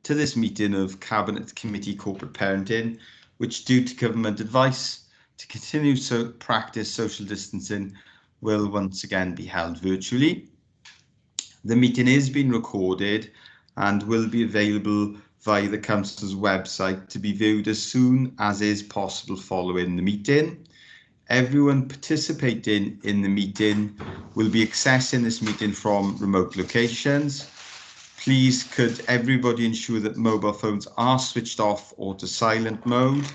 to this meeting of Cabinet Committee Corporate Parenting, which, due to government advice to continue to practice social distancing, will once again be held virtually. The meeting is being recorded and will be available via the Council's website to be viewed as soon as is possible following the meeting. Everyone participating in the meeting will be accessing this meeting from remote locations. Please could everybody ensure that mobile phones are switched off or to silent mode.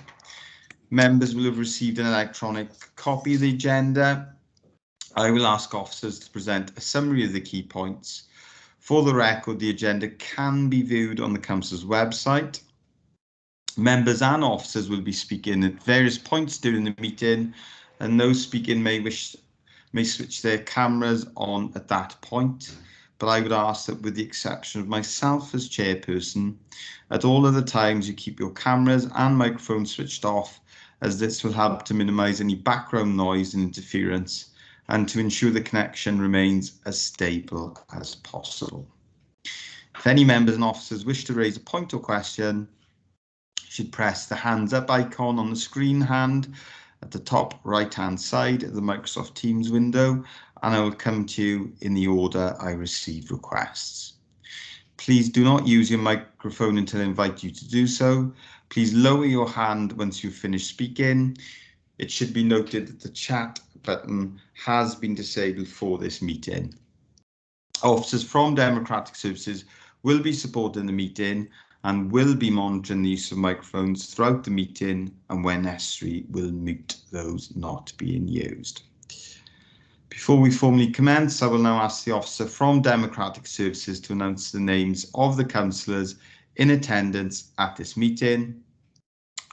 Members will have received an electronic copy of the agenda. I will ask officers to present a summary of the key points. For the record, the agenda can be viewed on the Council's website. Members and officers will be speaking at various points during the meeting, and those speaking may switch their cameras on at that point. But I would ask that, with the exception of myself as chairperson, at all other times you keep your cameras and microphones switched off, as this will help to minimise any background noise and interference, and to ensure the connection remains as stable as possible. If any members and officers wish to raise a point or question, you should press the hands up icon on the screen hand at the top right hand side of the Microsoft Teams window, and I will come to you in the order I received requests. Please do not use your microphone until I invite you to do so. Please lower your hand once you've finished speaking. It should be noted that the chat button has been disabled for this meeting. Officers from Democratic Services will be supporting the meeting and will be monitoring the use of microphones throughout the meeting, and when necessary will mute those not being used. Before we formally commence, I will now ask the officer from Democratic Services to announce the names of the councillors in attendance at this meeting.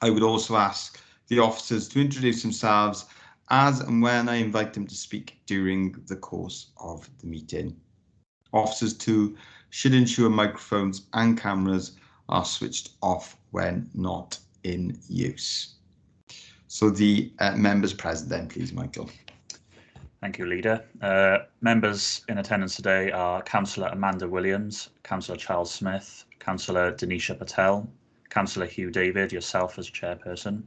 I would also ask the officers to introduce themselves as and when I invite them to speak during the course of the meeting. Officers too should ensure microphones and cameras are switched off when not in use. So the members present then, please, Michael. Thank you, Leader. Members in attendance today are Councillor Amanda Williams, Councillor Charles Smith, Councillor Denisha Patel, Councillor Hugh David, yourself as Chairperson,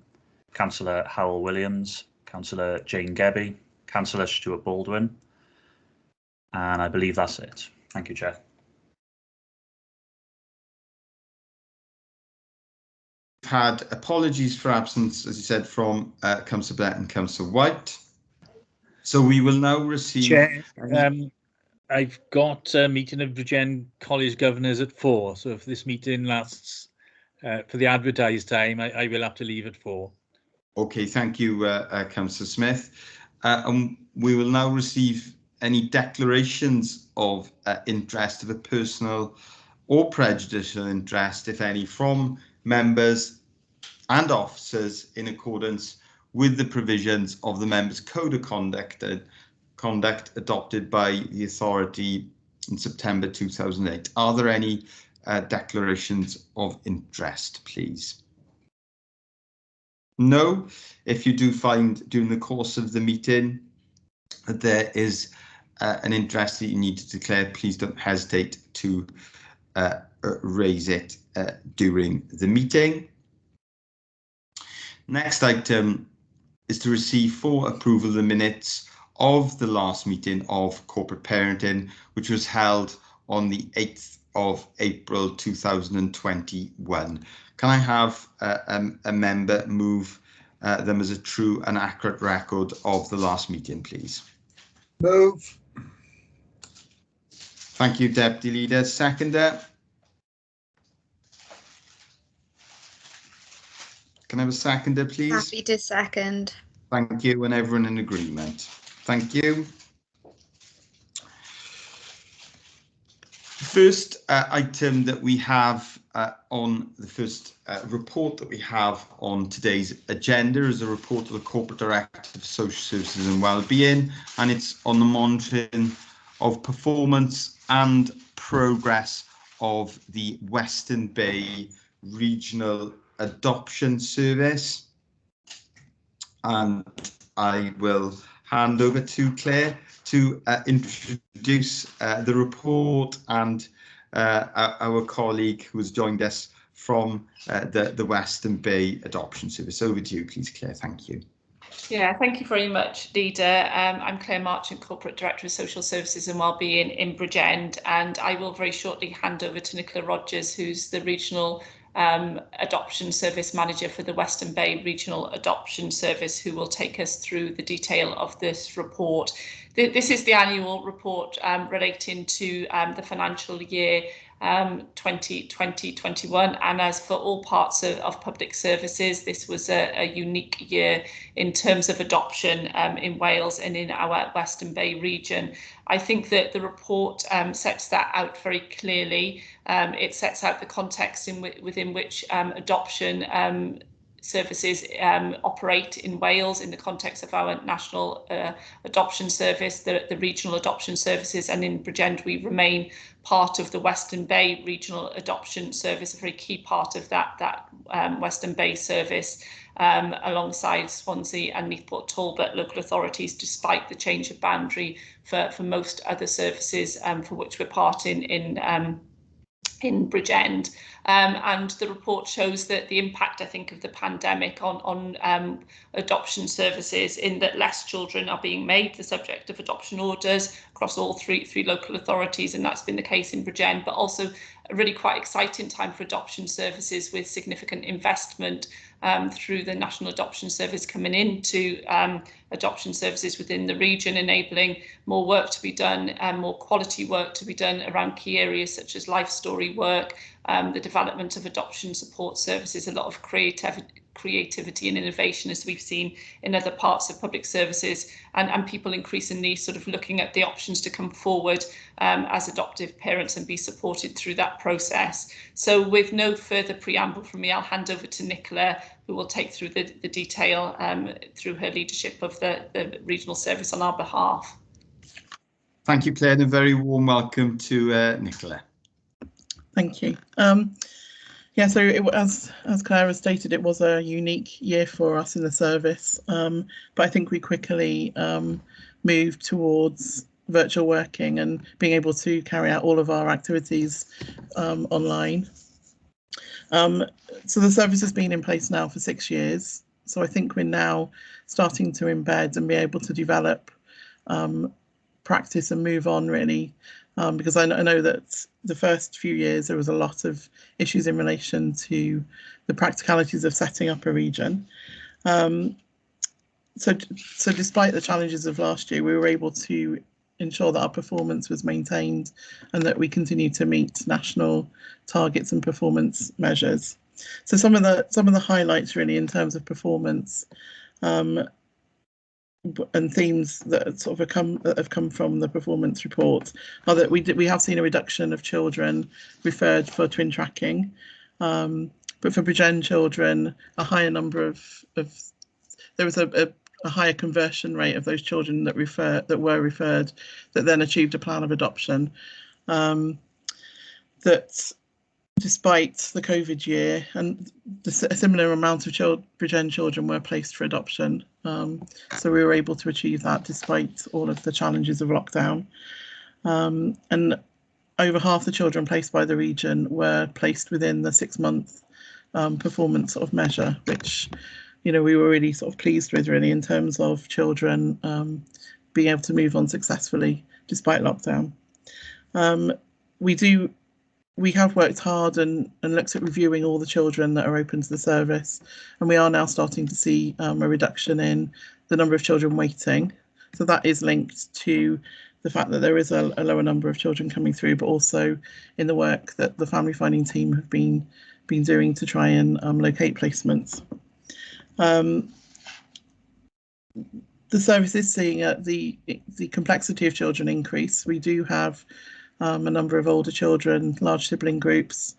Councillor Howell Williams, Councillor Jane Gebby, Councillor Stuart Baldwin, and I believe that's it. Thank you, Chair. Had apologies for absence, as you said, from Councillor Blatt and Councillor White. So we will now receive... Chair, I've got a meeting of Regen College Governors at 4, so if this meeting lasts for the advertised time, I will have to leave at 4. Okay, thank you, Councillor Smith. And we will now receive any declarations of interest, of a personal or prejudicial interest, if any, from members and officers in accordance with the provisions of the Members' Code of Conduct adopted by the authority in September 2008. Are there any declarations of interest, please? No. If you do find during the course of the meeting that there is an interest that you need to declare, please don't hesitate to raise it during the meeting. Next item is to receive for approval the minutes of the last meeting of Corporate Parenting, which was held on the 8th of April 2021. Can I have a member move them as a true and accurate record of the last meeting, please? Move. Thank you, Deputy Leader. Seconder. Can I have a seconder, please? Happy to second. Thank you, and everyone in agreement. Thank you. The first item that we have on the first report that we have on today's agenda is a report of the Corporate Director of Social Services and Wellbeing, and it's on the monitoring of performance and progress of the Western Bay Regional Adoption Service. And I will hand over to Claire to introduce the report and our colleague who has joined us from the Western Bay Adoption Service. Over to you, please, Claire. Thank you. Yeah, thank you very much, Leader. I'm Claire Marchant, Corporate Director of Social Services and Wellbeing in Bridgend, and I will very shortly hand over to Nicola Rogers, who's the Regional Adoption Service Manager for the Western Bay Regional Adoption Service, who will take us through the detail of this report. This is the annual report relating to the financial year 2020-21, and as for all parts of public services, this was a unique year in terms of adoption in Wales and in our Western Bay region. I think that the report sets that out very clearly. It sets out the context within which adoption services operate in Wales in the context of our national adoption service, the regional adoption services, and in Bridgend we remain part of the Western Bay Regional Adoption Service, a very key part of that Western Bay service, alongside Swansea and Newport Talbot local authorities, despite the change of boundary for most other services for which we're part in Bridgend. And the report shows that the impact, I think, of the pandemic on adoption services, in that less children are being made the subject of adoption orders across all three local authorities, and that's been the case in Bridgend, but also a really quite exciting time for adoption services, with significant investment through the National Adoption Service coming into adoption services within the region, enabling more work to be done and more quality work to be done around key areas such as life story work, the development of adoption support services, a lot of creativity and innovation, as we've seen in other parts of public services, and people increasingly sort of looking at the options to come forward as adoptive parents and be supported through that process. So with no further preamble from me, I'll hand over to Nicola, who will take through the detail through her leadership of the regional service on our behalf. Thank you, Claire, and a very warm welcome to Nicola. Thank you. Yeah, so as Claire has stated, it was a unique year for us in the service, but I think we quickly moved towards virtual working and being able to carry out all of our activities online. So the service has been in place now for 6 years, so I think we're now starting to embed and be able to develop practice and move on, really, because I know that the first few years there was a lot of issues in relation to the practicalities of setting up a region. So despite the challenges of last year, we were able to ensure that our performance was maintained and that we continue to meet national targets and performance measures. So some of the highlights, really, in terms of performance and themes that sort of have come from the performance report are that we have seen a reduction of children referred for twin tracking, but for Bridgend children, a higher number there was a higher conversion rate of those children that were referred that then achieved a plan of adoption. That despite the COVID year, and a similar amount of Bridgend children were placed for adoption. So we were able to achieve that despite all of the challenges of lockdown. And over half the children placed by the region were placed within the 6-month performance sort of measure, which, you know, we were really sort of pleased with, really, in terms of children being able to move on successfully despite lockdown. We have worked hard and looked at reviewing all the children that are open to the service, and we are now starting to see a reduction in the number of children waiting. So that is linked to the fact that there is a lower number of children coming through, but also in the work that the family finding team have been doing to try and locate placements. The service is seeing the complexity of children increase. We do have a number of older children, large sibling groups,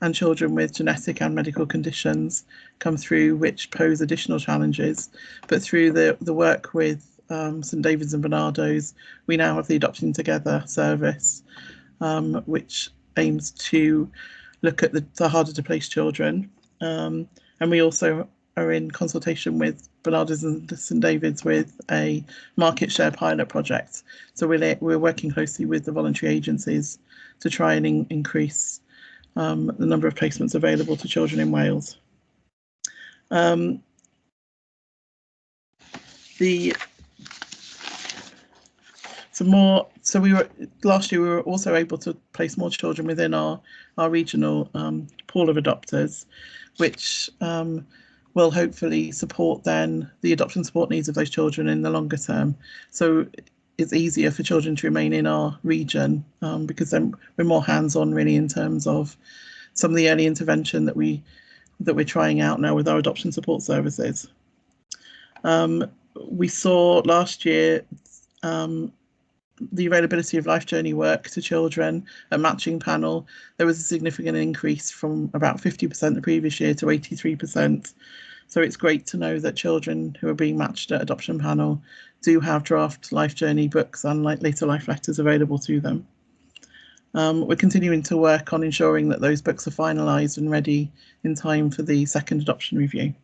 and children with genetic and medical conditions come through, which pose additional challenges. But through the work with St David's and Barnardo's, we now have the Adopting Together service, which aims to look at the harder to place children. And we also are in consultation with Barnardo's and St David's with a market share pilot project. So we're working closely with the voluntary agencies to try and increase the number of placements available to children in Wales. Last year we were also able to place more children within our regional pool of adopters, which will hopefully support then the adoption support needs of those children in the longer term. So it's easier for children to remain in our region because then we're more hands-on really in terms of some of the early intervention that we're trying out now with our adoption support services. We saw last year the availability of life journey work to children, a matching panel. There was a significant increase from about 50% the previous year to 83%. So it's great to know that children who are being matched at adoption panel do have draft life journey books and later life letters available to them. We're continuing to work on ensuring that those books are finalised and ready in time for the second adoption review.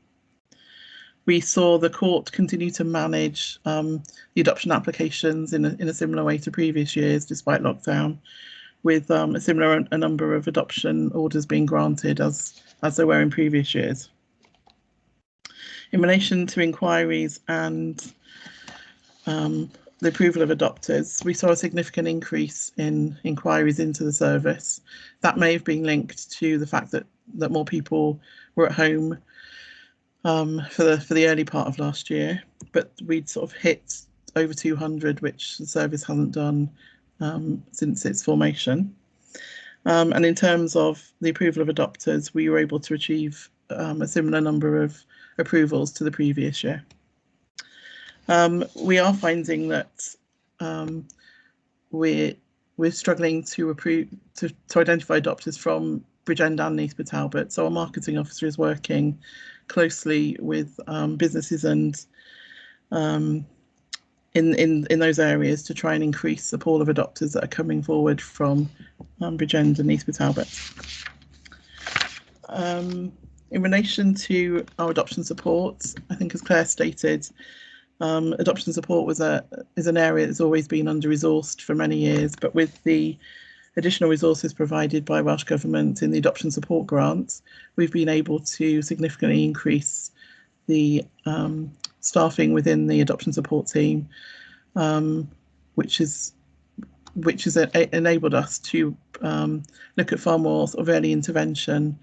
We saw the court continue to manage the adoption applications in a similar way to previous years, despite lockdown, with a similar number of adoption orders being granted as there were in previous years. In relation to inquiries and the approval of adopters, we saw a significant increase in inquiries into the service. That may have been linked to the fact that more people were at home for the early part of last year, but we'd sort of hit over 200, which the service hasn't done since its formation. And in terms of the approval of adopters, we were able to achieve a similar number of approvals to the previous year. We are finding that we're struggling to identify adopters from Bridgend and Neath Talbot, so our marketing officer is working closely with businesses and in those areas to try and increase the pool of adopters that are coming forward from Bridgend and Neath Talbot. In relation to our adoption support, I think as Claire stated, adoption support is an area that's always been under-resourced for many years, but with the additional resources provided by Welsh Government in the adoption support grant, we've been able to significantly increase the staffing within the adoption support team, which has enabled us to look at far more sort of early intervention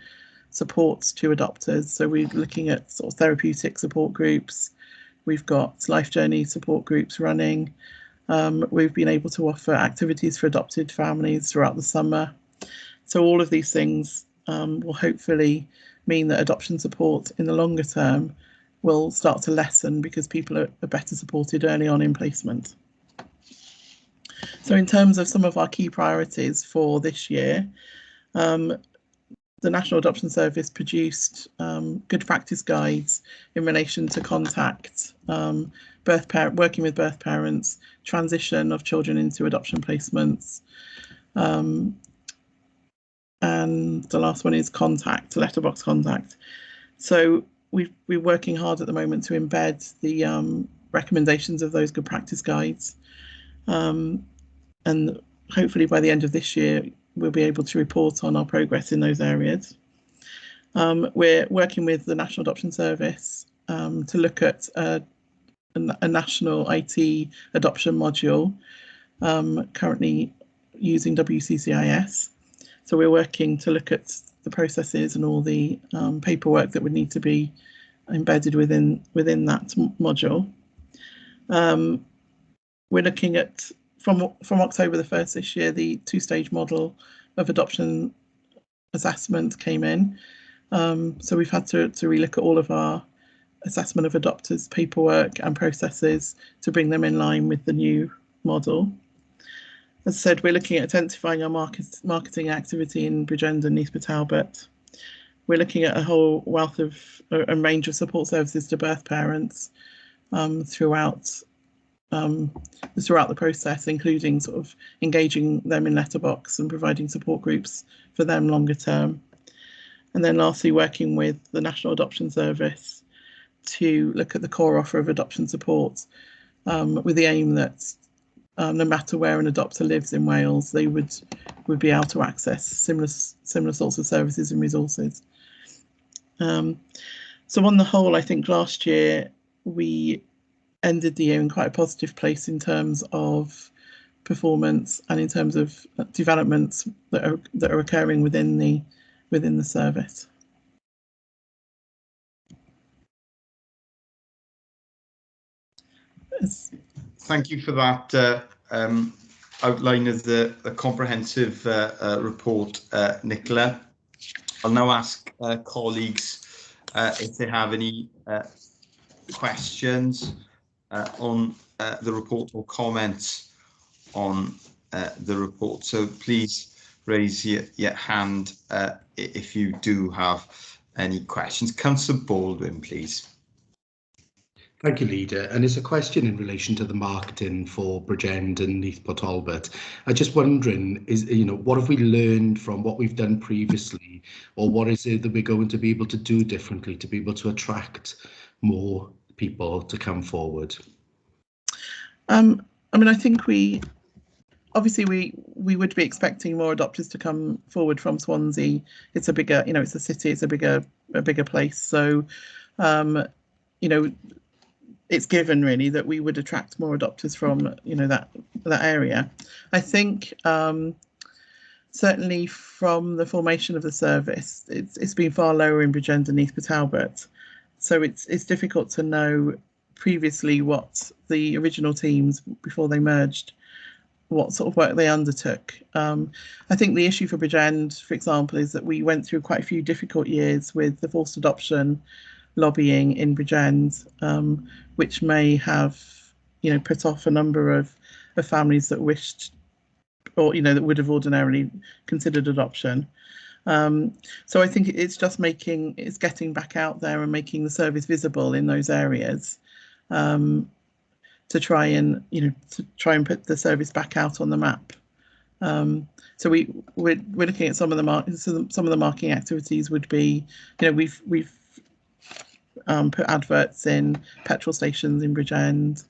supports to adopters. So we're looking at sort of therapeutic support groups. We've got life journey support groups running. We've been able to offer activities for adopted families throughout the summer. So all of these things will hopefully mean that adoption support in the longer term will start to lessen because people are better supported early on in placement. So in terms of some of our key priorities for this year, the National Adoption Service produced good practice guides in relation to contact, working with birth parents, transition of children into adoption placements, and the last one is contact, letterbox contact. So we're working hard at the moment to embed the recommendations of those good practice guides, and hopefully by the end of this year we'll be able to report on our progress in those areas. We're working with the National Adoption Service to look at a national IT adoption module, currently using WCCIS. So we're working to look at the processes and all the paperwork that would need to be embedded within that module. We're looking at, from October the 1st this year, the two-stage model of adoption assessment came in. So we've had to relook at all of our assessment of adopters paperwork and processes to bring them in line with the new model. As I said, we're looking at intensifying our marketing activity in Bridgend and Neath Talbot. We're looking at a whole wealth of a range of support services to birth parents throughout the process, including sort of engaging them in letterbox and providing support groups for them longer term. And then lastly, working with the National Adoption Service to look at the core offer of adoption support with the aim that no matter where an adopter lives in Wales, they would be able to access similar sorts of services and resources. So on the whole, I think last year we ended the year in quite a positive place in terms of performance and in terms of developments that are occurring within the service. Thank you for that outline of the comprehensive report, Nicola. I'll now ask colleagues if they have any questions on the report or comments on the report. So please raise your hand if you do have any questions. Councillor Baldwin, please. Thank you, Leader. And it's a question in relation to the marketing for Bridgend and Neath Port Talbot. I'm just wondering, what have we learned from what we've done previously, or what is it that we're going to be able to do differently to be able to attract more people to come forward? I mean, I think we would be expecting more adopters to come forward from Swansea. It's a bigger, it's a city, it's a bigger place. So, it's given really that we would attract more adopters from that area. I think certainly from the formation of the service, it's been far lower in Bridgend and Neath Port Talbot, so it's difficult to know previously what the original teams before they merged, what sort of work they undertook. I think the issue for Bridgend, for example, is that we went through quite a few difficult years with the forced adoption lobbying in Bridgend, which may have, put off a number of families that wished, or that would have ordinarily considered adoption. So I think it's just getting back out there and making the service visible in those areas, to try and put the service back out on the map. So we're looking at some of the marketing activities would be, we've put adverts in petrol stations in Bridgend.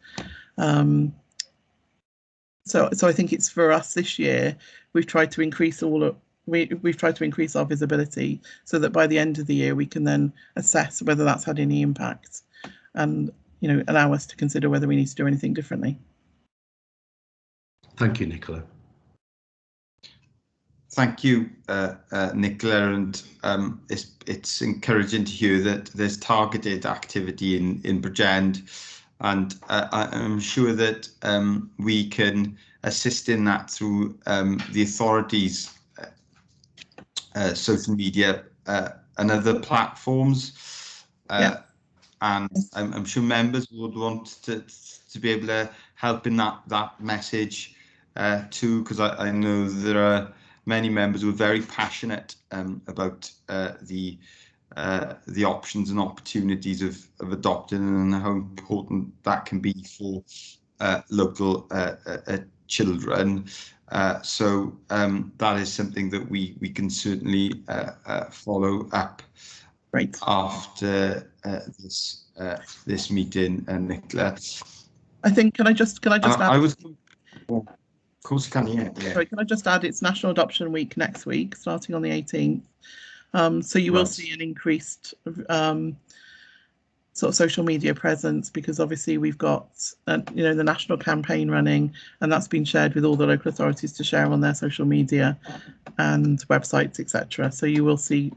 So I think it's for us this year. We've tried to increase we've tried to increase our visibility so that by the end of the year we can then assess whether that's had any impact, and allow us to consider whether we need to do anything differently. Thank you, Nicola. Thank you, Nicola, and it's encouraging to hear that there's targeted activity in Bridgend, and I'm sure that we can assist in that through the authorities' social media and other platforms. Yeah. And I'm sure members would want to be able to help in that message too, because I know there are many members who are very passionate about the options and opportunities of adopting and how important that can be for local children. So that is something that we can certainly follow up. Right. After this meeting, Nicola. I think can I just add? Of course you can, yeah. Sorry, can I just add, it's National Adoption Week next week, starting on the 18th. So you will see an increased sort of social media presence, because obviously we've got the national campaign running, and that's been shared with all the local authorities to share on their social media and websites, etc. So you will see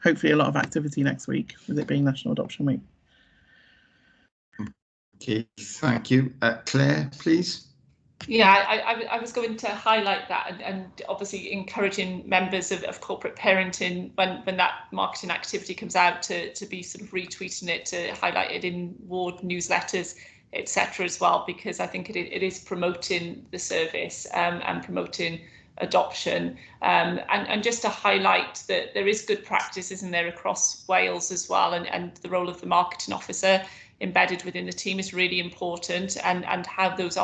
hopefully a lot of activity next week with it being National Adoption Week. Okay, thank you. Claire, please. Yeah, I was going to highlight that, and obviously encouraging members of corporate parenting when that marketing activity comes out to be sort of retweeting it, to highlight it in ward newsletters, etc. as well, because I think it is promoting the service and promoting adoption, and just to highlight that there is good practice, isn't there, across Wales as well, and the role of the marketing officer embedded within the team is really important, and how those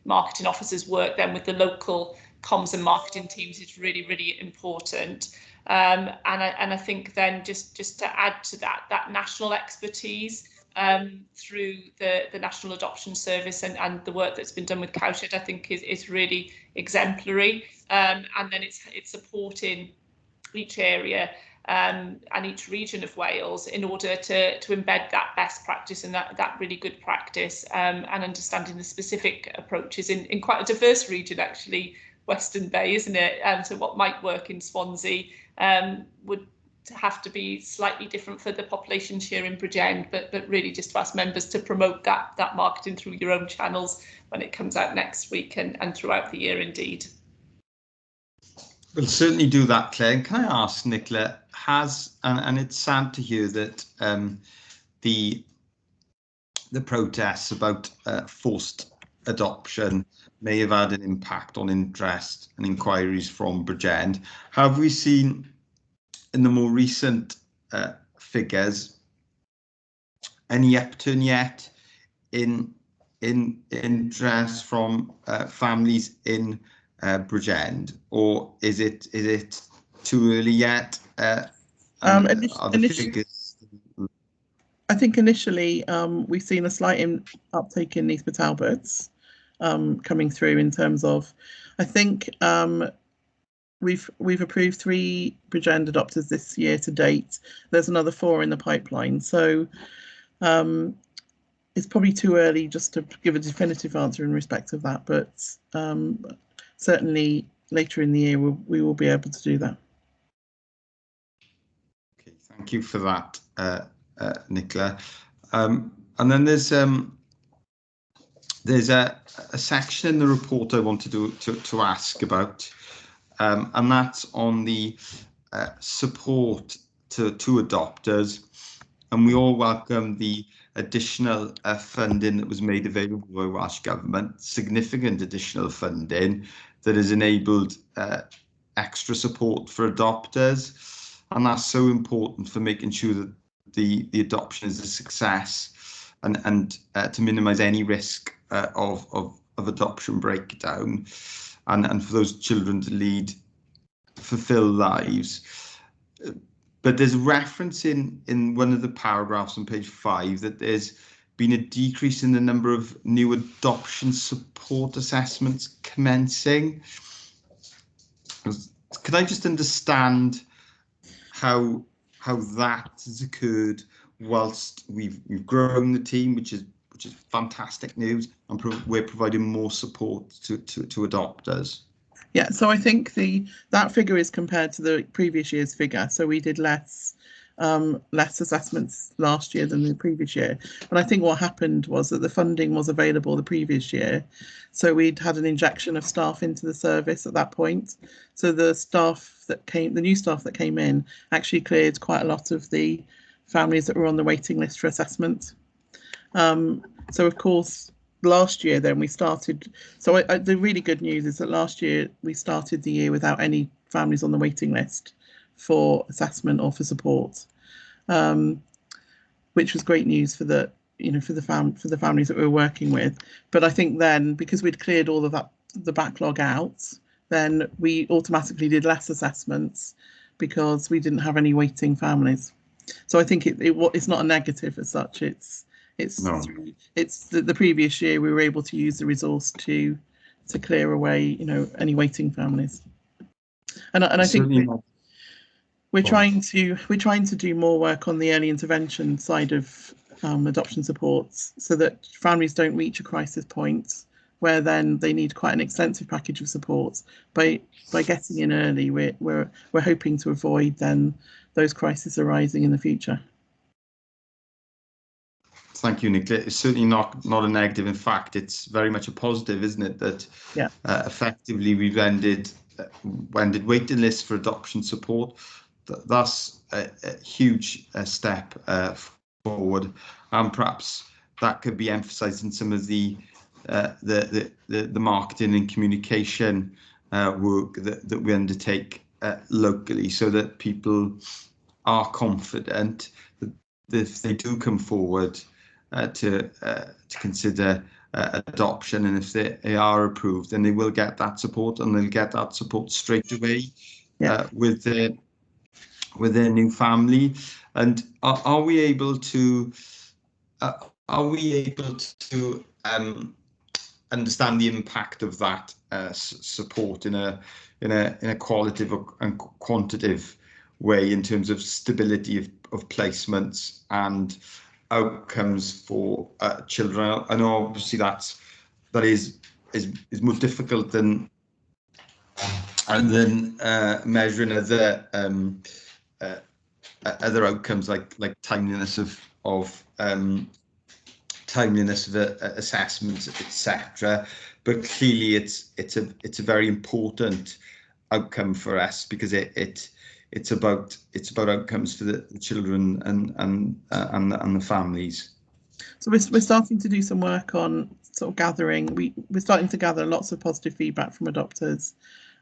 marketing officers work then with the local comms and marketing teams is really, really important. And I think then just to add to that national expertise through the National Adoption Service and the work that's been done with Cowshed, I think is really exemplary. And then it's supporting each area and each region of Wales in order to embed that best practice and that really good practice, and understanding the specific approaches in quite a diverse region, actually, Western Bay, isn't it? So what might work in Swansea would have to be slightly different for the populations here in Bridgend, but really just to ask members to promote that marketing through your own channels when it comes out next week and throughout the year indeed. We'll certainly do that, Claire. And can I ask, Nicola, and it's sad to hear that the protests about forced adoption may have had an impact on interest and inquiries from Bridgend. Have we seen in the more recent figures any upturn yet in interest from families in Bridgend, or is it too early yet? I think initially we've seen a slight uptake in Neath Talbots coming through in terms of, I think we've approved 3 Bridgend adopters this year to date. There's another 4 in the pipeline, so it's probably too early just to give a definitive answer in respect of that, but certainly later in the year we will be able to do that. Okay, thank you for that, Nicola. And then there's a section in the report I wanted to ask about, and that's on the support to adopters. And we all welcome the additional funding that was made available by Welsh Government, significant additional funding that has enabled extra support for adopters. And that's so important for making sure that the adoption is a success and to minimise any risk of adoption breakdown and for those children to lead fulfilled lives. But there's a reference in one of the paragraphs on page 5 that there's been a decrease in the number of new adoption support assessments commencing. Could I just understand how that has occurred whilst we've grown the team, which is fantastic news, and we're providing more support to adopters? Yeah, so I think that figure is compared to the previous year's figure. So we did less assessments last year than the previous year. But I think what happened was that the funding was available the previous year. So we'd had an injection of staff into the service at that point. So the new staff that came in actually cleared quite a lot of the families that were on the waiting list for assessment. So of course, last year then we started, so the really good news is that last year we started the year without any families on the waiting list for assessment or for support, which was great news for the families that we were working with. But I think then, because we'd cleared all of the backlog out, then we automatically did less assessments because we didn't have any waiting families. So I think it's not a negative as such. It's the previous year we were able to use the resource to clear away any waiting families, and I think we're trying to do more work on the early intervention side of adoption supports, so that families don't reach a crisis point where then they need quite an extensive package of support. By getting in early, we're hoping to avoid then those crises arising in the future. Thank you, Nicola. It's certainly not a negative. In fact, it's very much a positive, isn't it? That effectively we've ended waiting lists for adoption support. That's a huge step forward, and perhaps that could be emphasised in some of the marketing and communication work that we undertake locally, so that people are confident that if they do come forward to consider adoption, and if they are approved, then they will get that support, and they'll get that support straight away with their new family. And are we able to are we able to understand the impact of that support in a qualitative and quantitative way in terms of stability of placements and outcomes for children? I know obviously that is more difficult than measuring other outcomes like timeliness of assessments, etc. But clearly, it's a very important outcome for us because it's about outcomes for the children and the families. So we're starting to do some work on sort of gathering. We're starting to gather lots of positive feedback from adopters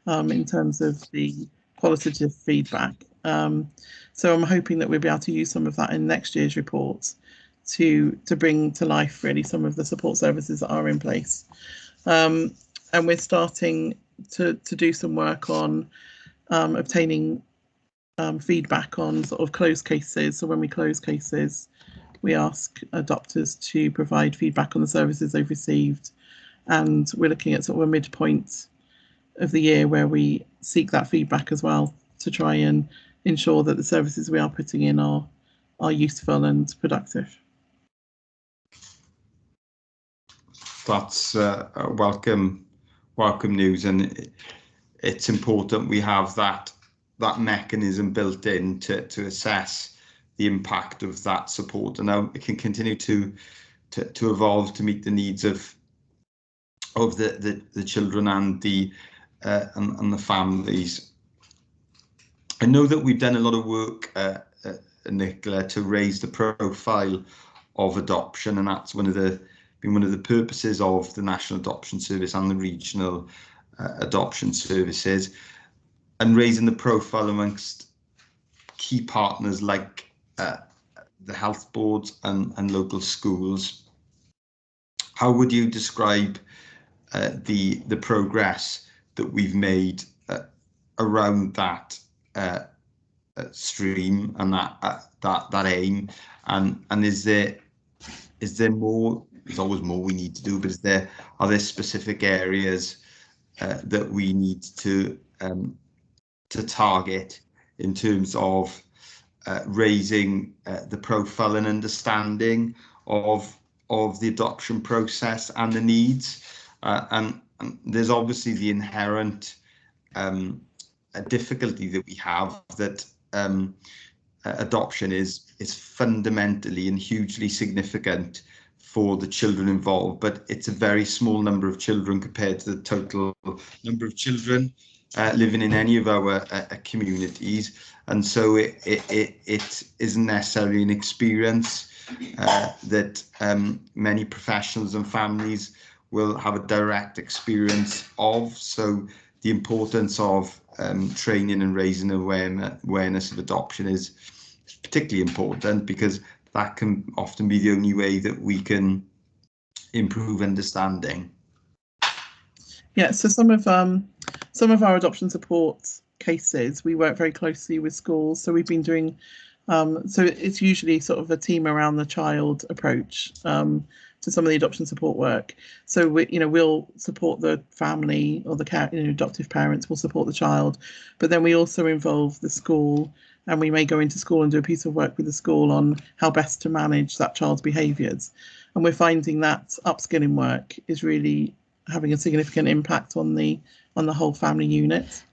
in terms of the qualitative feedback. So I'm hoping that we'll be able to use some of that in next year's report to bring to life really some of the support services that are in place. And we're starting to do some work on obtaining feedback on sort of closed cases. So when we close cases, we ask adopters to provide feedback on the services they've received. And we're looking at sort of a midpoint of the year where we seek that feedback as well to try and ensure that the services we are putting in are useful and productive. That's welcome news, and it's important we have that mechanism built in to assess the impact of that support, and now it can continue to evolve to meet the needs of the children and the families. I know that we've done a lot of work, Nicola, to raise the profile of adoption, and that's been one of the purposes of the National Adoption Service and the regional adoption services, and raising the profile amongst key partners like the health boards and local schools. How would you describe the progress that we've made around that stream and that aim, and is there more? There's always more we need to do, but are there specific areas that we need to target in terms of raising the profile and understanding of the adoption process and the needs? And there's obviously the inherent difficulty that we have that adoption is fundamentally and hugely significant for the children involved, but it's a very small number of children compared to the total number of children living in any of our communities, and so it isn't necessarily an experience that many professionals and families will have a direct experience of. So the importance of training and raising awareness of adoption is particularly important, because that can often be the only way that we can improve understanding. Yeah, so some of our adoption support cases, we work very closely with schools. So we've been doing, so it's usually sort of a team around the child approach to some of the adoption support work. So we'll support the family or the adoptive parents will support the child, but then we also involve the school, and we may go into school and do a piece of work with the school on how best to manage that child's behaviours. And we're finding that upskilling work is really having a significant impact on the whole family unit.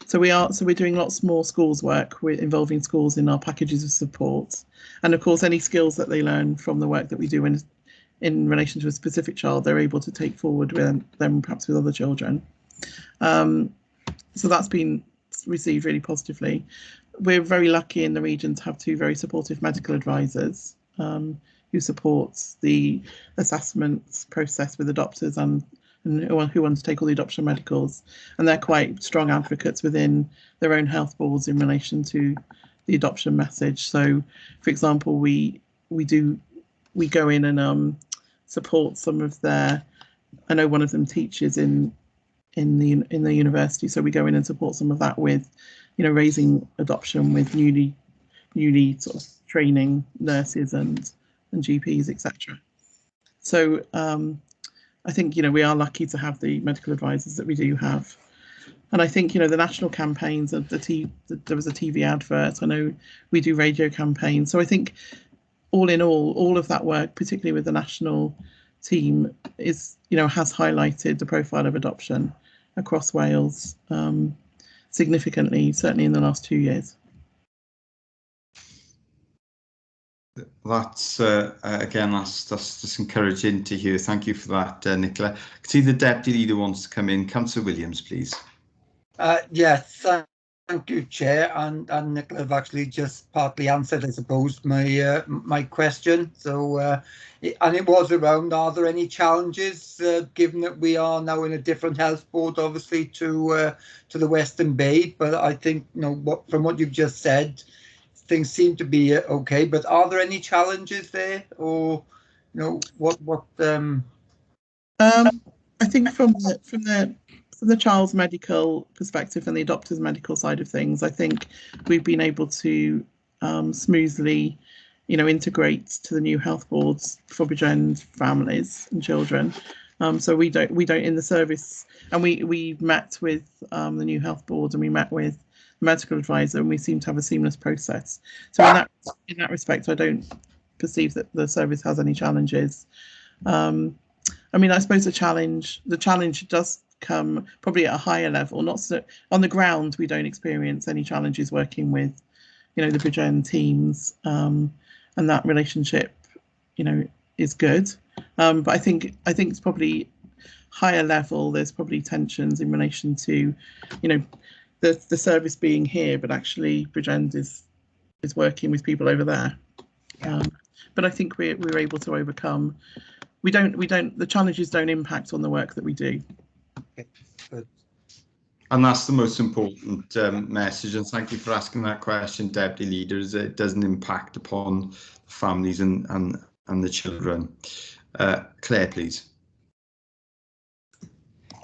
So we're doing lots more schools work. We're involving schools in our packages of support, and of course any skills that they learn from the work that we do in relation to a specific child, they're able to take forward with them, perhaps with other children. So that's been received really positively. We're very lucky in the region to have two very supportive medical advisors who support the assessment process with adopters and who undertake all the adoption medicals, and they're quite strong advocates within their own health boards in relation to the adoption message. So, for example, we go in and support some of their. I know one of them teaches in the university, so we go in and support some of that with, raising adoption with newly sort of training nurses and and GPs, etc. So I think, we are lucky to have the medical advisors that we do have. And I think, the national campaigns, there was a TV advert. I know we do radio campaigns. So I think all in all of that work, particularly with the national team, is, has highlighted the profile of adoption across Wales significantly, certainly in the last 2 years. That's again, that's just encouraging to hear. Thank you for that, Nicola. I can see the Deputy Leader wants to come in. Councillor Williams, please. Yes, thank you, Chair, and Nicola have actually just partly answered, I suppose, my my question. So, and it was around: are there any challenges, given that we are now in a different health board, obviously, to the Western Bay? But I think, from what you've just said, things seem to be okay. But are there any challenges there, or what? I think from the child's medical perspective and the adopter's medical side of things, I think we've been able to smoothly, integrate to the new health boards for Bridgend families and children. So we don't in the service, and we met with the new health board, and we met with the medical advisor, and we seem to have a seamless process. So in that respect, I don't perceive that the service has any challenges. I suppose the challenge does come probably at a higher level. Not so on the ground, we don't experience any challenges working with, the Bridgend teams, and that relationship, is good. But I think it's probably higher level. There's probably tensions in relation to, the service being here, but actually Bridgend is working with people over there. But I think we're able to overcome. The challenges don't impact on the work that we do. Okay, good. And that's the most important message. And thank you for asking that question, Deputy Leaders. It doesn't impact upon the families and the children. Claire, please.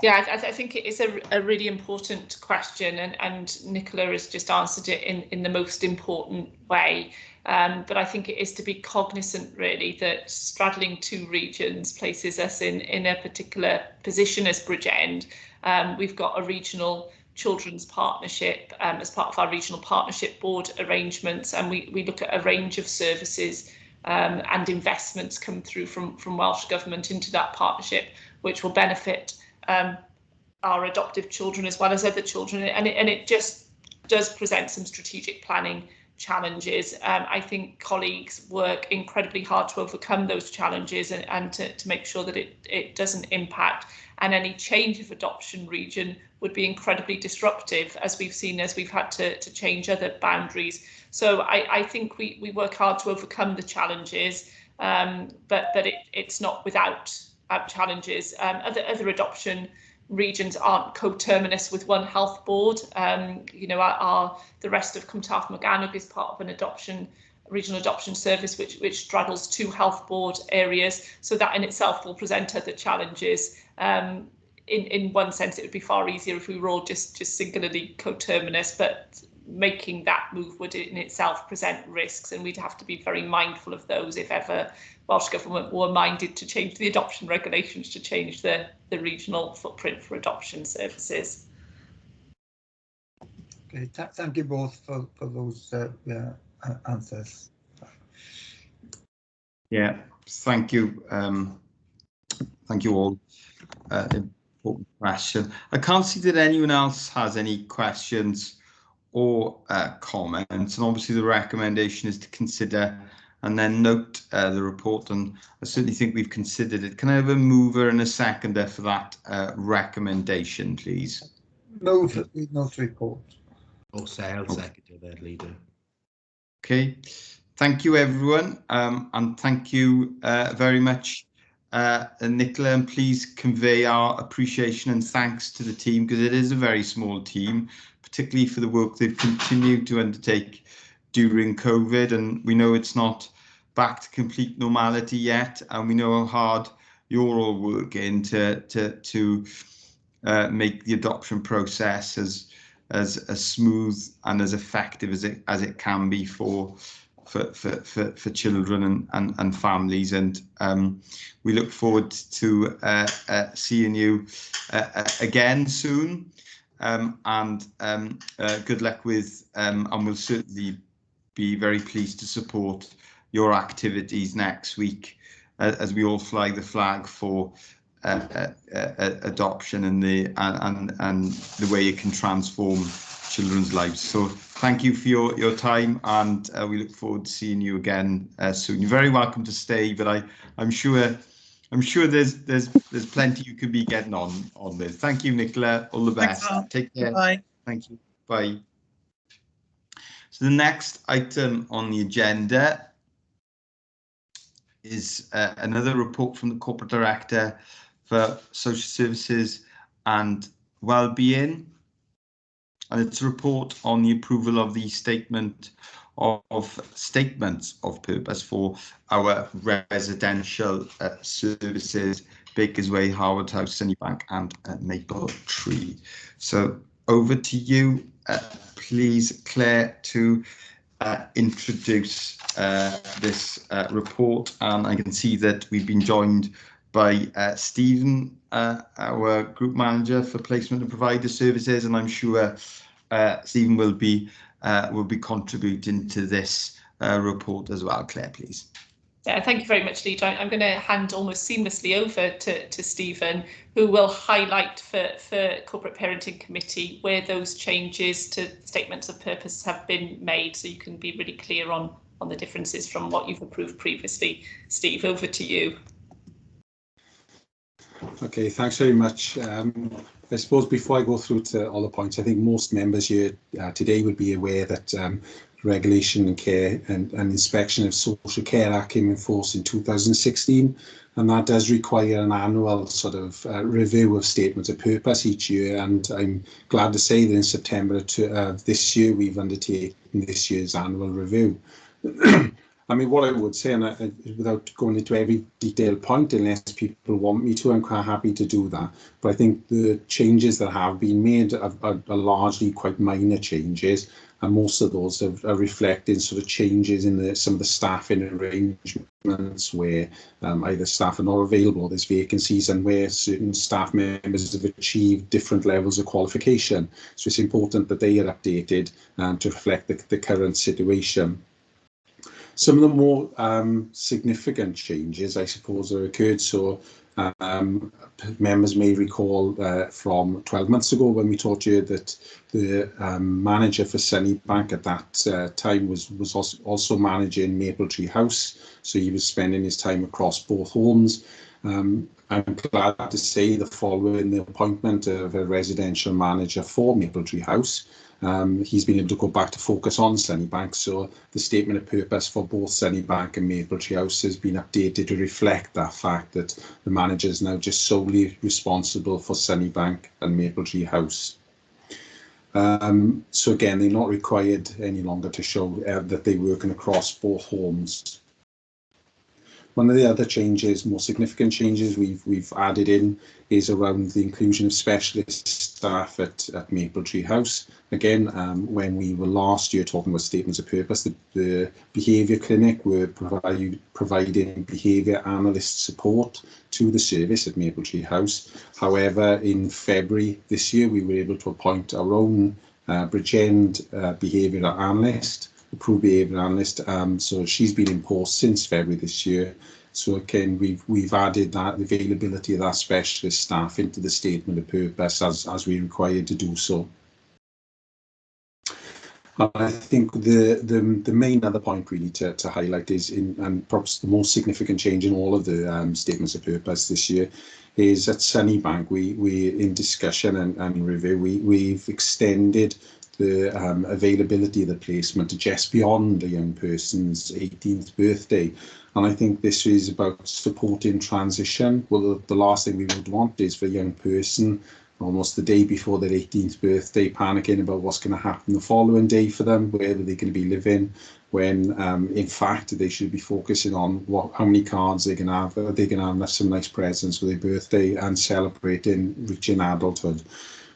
Yeah, I think it is a really important question, and Nicola has just answered it in the most important way. But I think it is to be cognizant, really, that straddling two regions places us in a particular position as Bridgend. We've got a regional children's partnership as part of our regional partnership board arrangements, and we look at a range of services and investments come through from Welsh Government into that partnership, which will benefit our adoptive children as well as other children, and it just does present some strategic planning challenges. I think colleagues work incredibly hard to overcome those challenges and to make sure that it doesn't impact, and any change of adoption region would be incredibly disruptive, as we've seen as we've had to change other boundaries. So I think we work hard to overcome the challenges, but it's not without challenges. Other adoption regions aren't coterminous with one health board. The rest of Cwmtaf Morgannwg is part of an regional adoption service which straddles two health board areas, so that in itself will present other challenges. In one sense, it would be far easier if we were all just singularly coterminous, but making that move would in itself present risks, and we'd have to be very mindful of those if ever Welsh Government were minded to change the adoption regulations to change the regional footprint for adoption services. Okay, thank you both for those answers. Yeah, thank you. Thank you all. Important question. I can't see that anyone else has any questions or comments, and obviously the recommendation is to consider and then note the report, and I certainly think we've considered it. Can I have a mover and a seconder for that recommendation, please? Move note report. I'll second that, Leader. Okay, thank you everyone, and thank you very much, Nicola, and please convey our appreciation and thanks to the team, because it is a very small team, particularly for the work they've continued to undertake during COVID, and we know it's not back to complete normality yet, and we know how hard you're all working to make the adoption process as smooth and as effective as it can be for for children and families, and we look forward to seeing you again soon, and good luck with, and we'll certainly be very pleased to support your activities next week as we all fly the flag for adoption and the way it can transform children's lives. So thank you for your time, and we look forward to seeing you again soon. You're very welcome to stay, but I'm sure there's plenty you could be getting on with. Thank you, Nicola. All the best. Thanks, Take care. Bye. Thank you. Bye. So the next item on the agenda is another report from the Corporate Director for Social Services and Wellbeing, and it's a report on the approval of the statements of purpose for our residential services, Bakers Way, Harwood House, Sunnybank and Maple Tree. So over to you, please, Claire, to introduce this report. And I can see that we've been joined by Stephen, our Group Manager for Placement and Provider Services, and I'm sure Stephen will be contributing to this report as well. Claire, please. Yeah, thank you very much, Leader. I'm going to hand almost seamlessly over to Stephen, who will highlight for Corporate Parenting Committee where those changes to statements of purpose have been made, so you can be really clear on the differences from what you've approved previously. Steve, over to you. Okay, thanks very much. I suppose before I go through to all the points, I think most members here today would be aware that Regulation and Care and Inspection of Social Care Act came in force in 2016, and that does require an annual sort of review of statements of purpose each year. And I'm glad to say that in September this year we've undertaken this year's annual review. I mean, what I would say, and without going into every detailed point, unless people want me to, I'm quite happy to do that. But I think the changes that have been made are largely quite minor changes, and most of those are reflecting sort of changes in some of the staffing arrangements where either staff are not available, there's vacancies, and where certain staff members have achieved different levels of qualification. So it's important that they are updated to reflect the current situation. Some of the more significant changes, I suppose, have occurred. So members may recall from 12 months ago when we told you that the manager for Sunnybank at that time was also managing Maple Tree House. So he was spending his time across both homes. I'm glad to say that following the appointment of a residential manager for Maple Tree House, he's been able to go back to focus on Sunnybank. So the statement of purpose for both Sunnybank and Maple Tree House has been updated to reflect that fact that the manager is now just solely responsible for Sunnybank and Maple Tree House. So again, they're not required any longer to show that they're working across both homes. One of the other changes, more significant changes we've added in, is around the inclusion of specialist staff at Maple Tree House. Again, when we were last year talking about statements of purpose, the behaviour clinic were providing behaviour analyst support to the service at Maple Tree House. However, in February this year, we were able to appoint our own Bridgend behaviour analyst, approved behaviour analyst. So she's been in post since February this year. So again, we've added that, the availability of that specialist staff into the statement of purpose as we're required to do so. I think the main other point really to highlight is, and perhaps the most significant change in all of the statements of purpose this year, is at Sunnybank. We in discussion and review, we've extended the availability of the placement to just beyond a young person's 18th birthday. And I think this is about supporting transition. Well, the last thing we would want is for a young person, almost the day before their 18th birthday, panicking about what's going to happen the following day for them, where they're going to be living, when in fact they should be focusing on how many cards they're going to have. Are they going to have some nice presents for their birthday and celebrating reaching adulthood?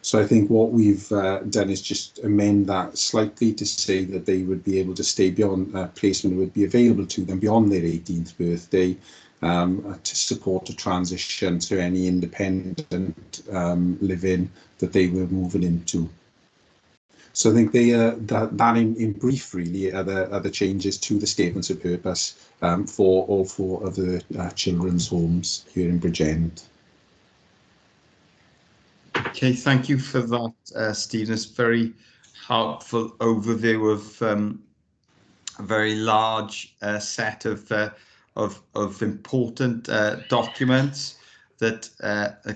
So I think what we've done is just amend that slightly to say that they would be able to stay beyond placement would be available to them beyond their 18th birthday to support a transition to any independent living that they were moving into. So I think they that in brief really are the changes to the statements of purpose for all 4 of the children's homes here in Bridgend. Okay, thank you for that, Stephen. It's very helpful overview of a very large set of important documents that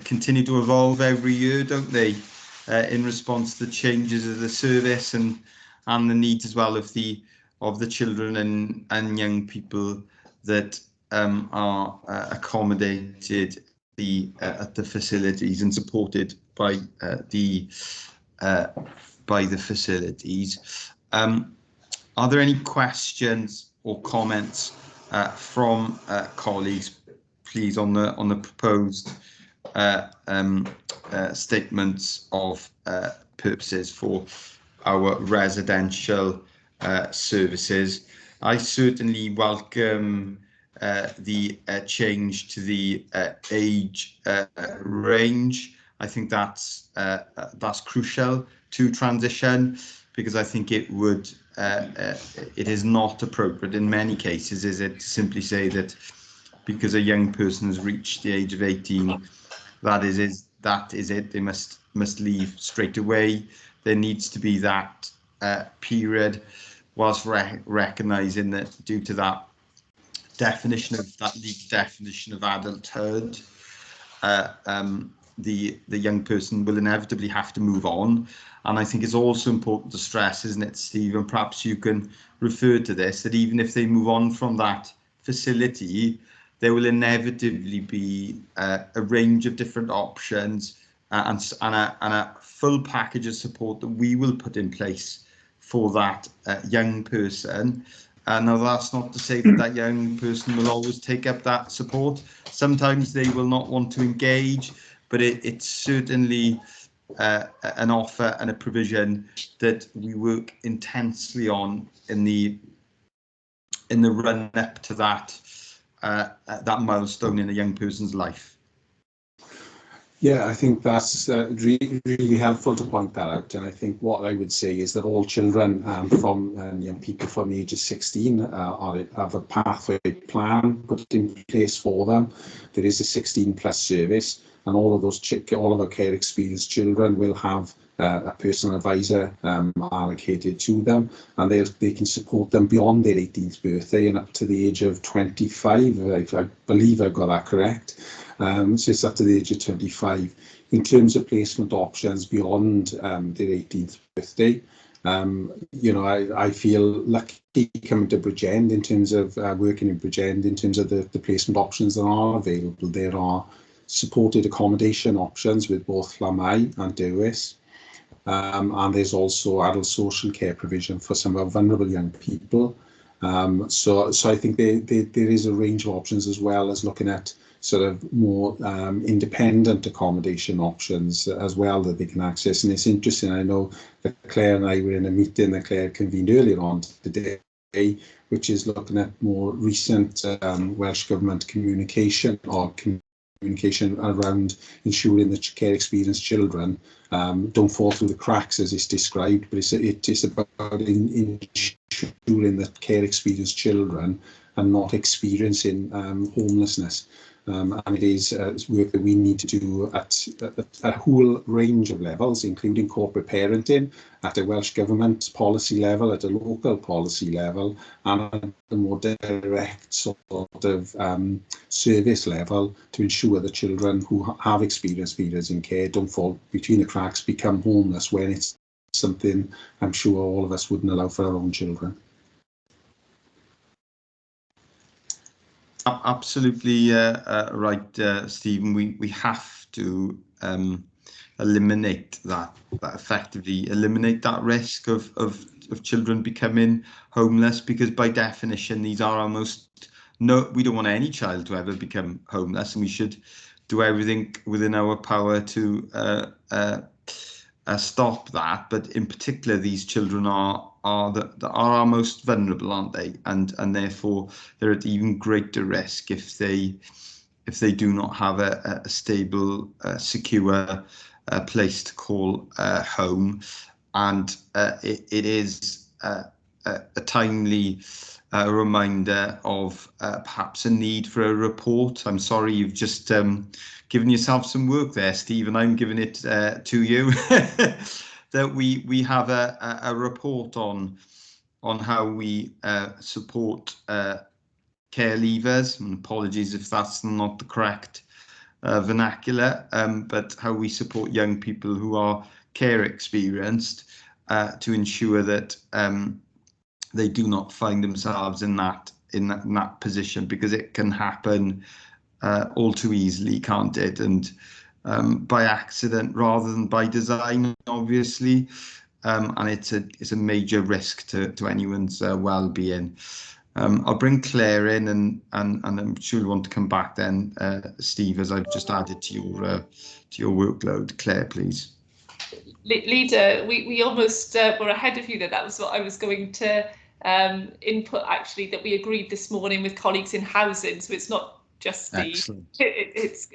continue to evolve every year, don't they? In response to the changes of the service and the needs as well of the children and young people that are accommodated at the facilities and supported by the facilities. Are there any questions or comments from colleagues, please, on the proposed statements of purposes for our residential services? I certainly welcome the change to the age range. I think that's crucial to transition, because I think it would it is not appropriate in many cases, is it, to simply say that because a young person has reached the age of 18, that is it, they must leave straight away. There needs to be that period, whilst recognising that due to that definition of that legal definition of adulthood, the young person will inevitably have to move on. And I think it's also important to stress, isn't it, Steve, and perhaps you can refer to this, that even if they move on from that facility, there will inevitably be a range of different options and a full package of support that we will put in place for that young person. Now, that's not to say that that young person will always take up that support. Sometimes they will not want to engage, but it's certainly an offer and a provision that we work intensely on in the run up to that that milestone in a young person's life. Yeah, I think that's really helpful to point that out. And I think what I would say is that all children from young people from the age of 16 have a pathway plan put in place for them. There is a 16+ service, and all of our care experienced children will have a personal advisor allocated to them, and they can support them beyond their 18th birthday and up to the age of 25. I believe I've got that correct. So it's up to the age of 25. In terms of placement options beyond their 18th birthday, I feel lucky coming to Bridgend in terms of working in Bridgend, in terms of the placement options that are available. There are supported accommodation options with both Llamau and Dewis. And there's also adult social care provision for some of our vulnerable young people. So I think there is a range of options, as well as looking at sort of more independent accommodation options as well that they can access. And it's interesting, I know that Claire and I were in a meeting that Claire convened earlier on today, which is looking at more recent Welsh Government communication around ensuring that care experienced children don't fall through the cracks, as it's described, but it is about ensuring that care experienced children are not experiencing homelessness. And it is work that we need to do at a whole range of levels, including corporate parenting, at a Welsh Government policy level, at a local policy level, and at a more direct sort of service level, to ensure that children who have experienced periods in care don't fall between the cracks, become homeless, when it's something I'm sure all of us wouldn't allow for our own children. Absolutely right, Stephen. We have to eliminate that effectively eliminate that risk of children becoming homeless, because by definition these are almost we don't want any child to ever become homeless, and we should do everything within our power to stop that, but in particular, these children are our most vulnerable, aren't they? And therefore they're at even greater risk if they do not have a stable, secure place to call home. And it is a timely reminder of perhaps a need for a report. I'm sorry, you've just given yourself some work there, Steve, and I'm giving it to you. That we have a report on how we support care leavers, and apologies if that's not the correct vernacular, but how we support young people who are care experienced to ensure that they do not find themselves in that position, because it can happen all too easily, can't it? And by accident rather than by design, obviously, and it's a major risk to anyone's well-being. I'll bring Claire in, and I'm sure you'll want to come back then, Steve, as I've just added to your workload. Claire, please. Leader, we almost were ahead of you there. That was what I was going to input, actually, that we agreed this morning with colleagues in housing. So it's not just Steve. It's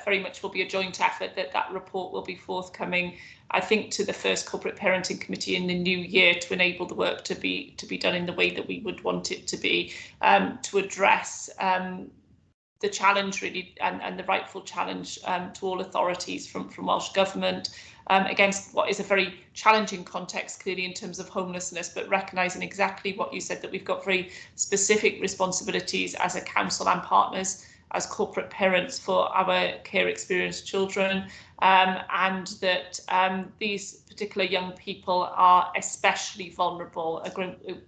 very much will be a joint effort that report will be forthcoming, I think, to the first Corporate Parenting Committee in the new year, to enable the work to be done in the way that we would want it to be, to address the challenge, really, and the rightful challenge to all authorities from Welsh Government against what is a very challenging context, clearly, in terms of homelessness, but recognising exactly what you said, that we've got very specific responsibilities as a council and partners, as corporate parents, for our care experienced children, and that these particular young people are especially vulnerable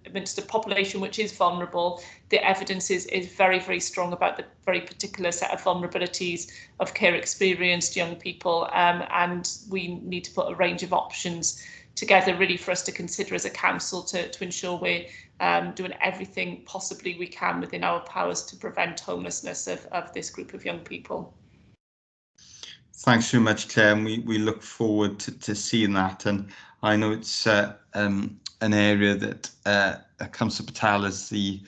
amidst a population which is vulnerable. The evidence is very, very strong about the very particular set of vulnerabilities of care experienced young people, and we need to put a range of options together, really, for us to consider as a council to ensure we're doing everything possibly we can within our powers to prevent homelessness of this group of young people. Thanks very much, Claire, and we look forward to seeing that. And I know it's an area that Councillor Patel, as the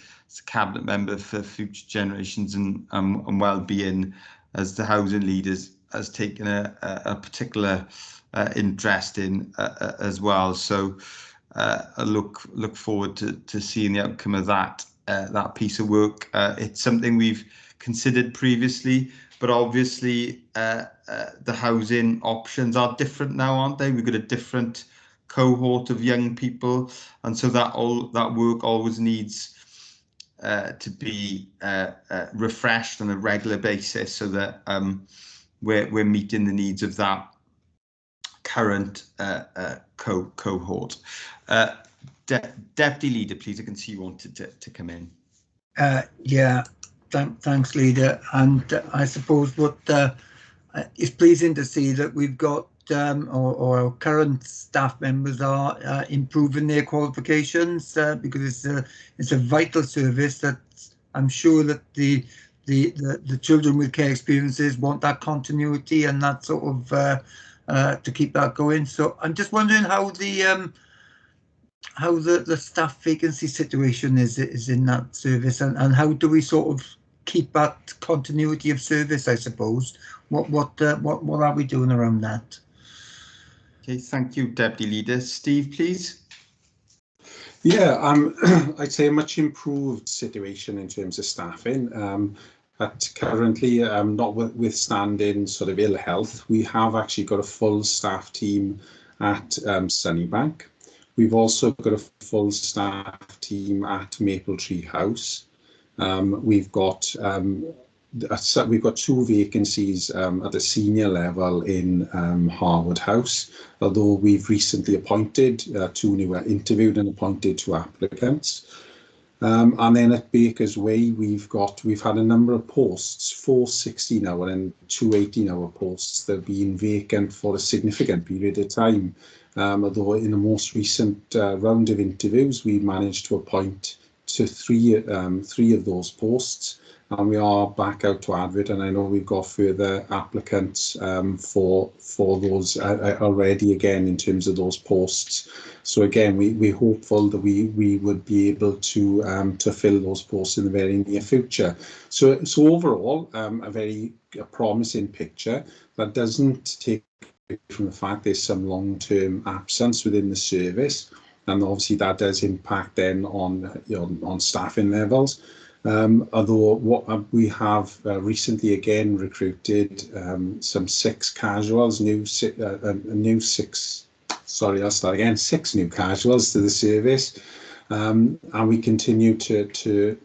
Cabinet Member for Future Generations and Wellbeing, as the housing leaders, has taken a particular interest in as well. So I look forward to seeing the outcome of that piece of work. It's something we've considered previously, but obviously the housing options are different now, aren't they? We've got a different cohort of young people, and so that work always needs to be refreshed on a regular basis, so that we're meeting the needs of that current cohort. Deputy Leader, please. I can see you wanted to come in. Yeah, thanks, Leader. And I suppose what is pleasing to see that we've got or our current staff members are improving their qualifications, because it's a vital service that I'm sure that the children with care experiences want that continuity and that sort of to keep that going. So I'm just wondering how the staff vacancy situation is in that service, and how do we sort of keep that continuity of service, I suppose. What are we doing around that? Okay, thank you, Deputy Leader. Steve, please. Yeah, I'd say a much improved situation in terms of staffing. But currently, notwithstanding sort of ill health, we have actually got a full staff team at Sunnybank. We've also got a full staff team at Maple Tree House. We've got 2 vacancies at the senior level in Harwood House, although we've recently appointed 2 new interviewed and appointed 2 applicants. And then at Baker's Way, we've had a number of posts, 4 60-hour and 2 18-hour posts that have been vacant for a significant period of time. Although in the most recent round of interviews, we managed to appoint to three of those posts, and we are back out to advert, and I know we've got further applicants for those already again in terms of those posts. So again, we're hopeful that we would be able to fill those posts in the very near future. So overall, a very promising picture that doesn't take away from the fact there's some long-term absence within the service, and obviously that does impact then on staffing levels. Although what we have recently again recruited some 6 casuals, six new casuals to the service, and we continue to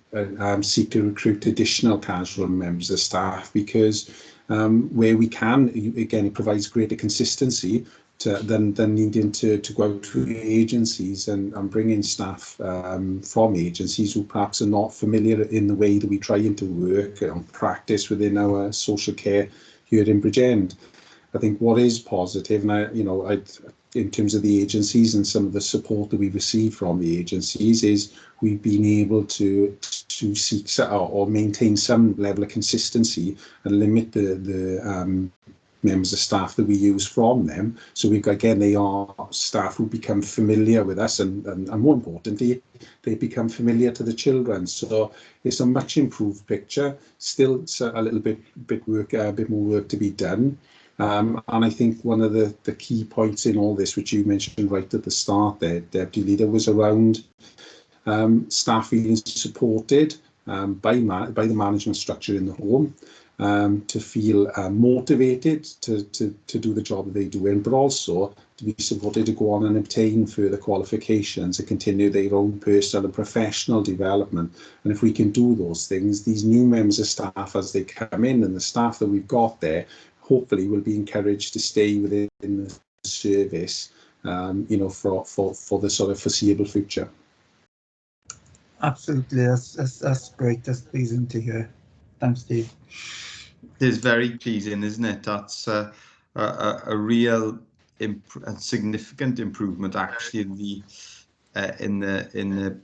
seek to recruit additional casual members of staff, because where we can, again, it provides greater consistency than needing to go out to agencies and bring in staff from agencies who perhaps are not familiar in the way that we try to work and practice within our social care here in Bridgend. I think what is positive, and in terms of the agencies and some of the support that we've received from the agencies, is we've been able to seek or maintain some level of consistency and limit the members of staff that we use from them. So we've got, again, they are staff who become familiar with us, and more importantly, they become familiar to the children. So it's a much improved picture. Still a little bit more work to be done. And I think one of the key points in all this, which you mentioned right at the start there, Deputy Leader, was around staff feeling supported by the management structure in the home, to feel motivated to do the job that they're doing, but also to be supported to go on and obtain further qualifications and continue their own personal and professional development. And if we can do those things, these new members of staff, as they come in, and the staff that we've got there, hopefully will be encouraged to stay within the service, for the sort of foreseeable future. Absolutely, that's great. That's pleasing to hear. Thanks, Steve. It is very pleasing, isn't it? That's a real significant improvement, actually, in the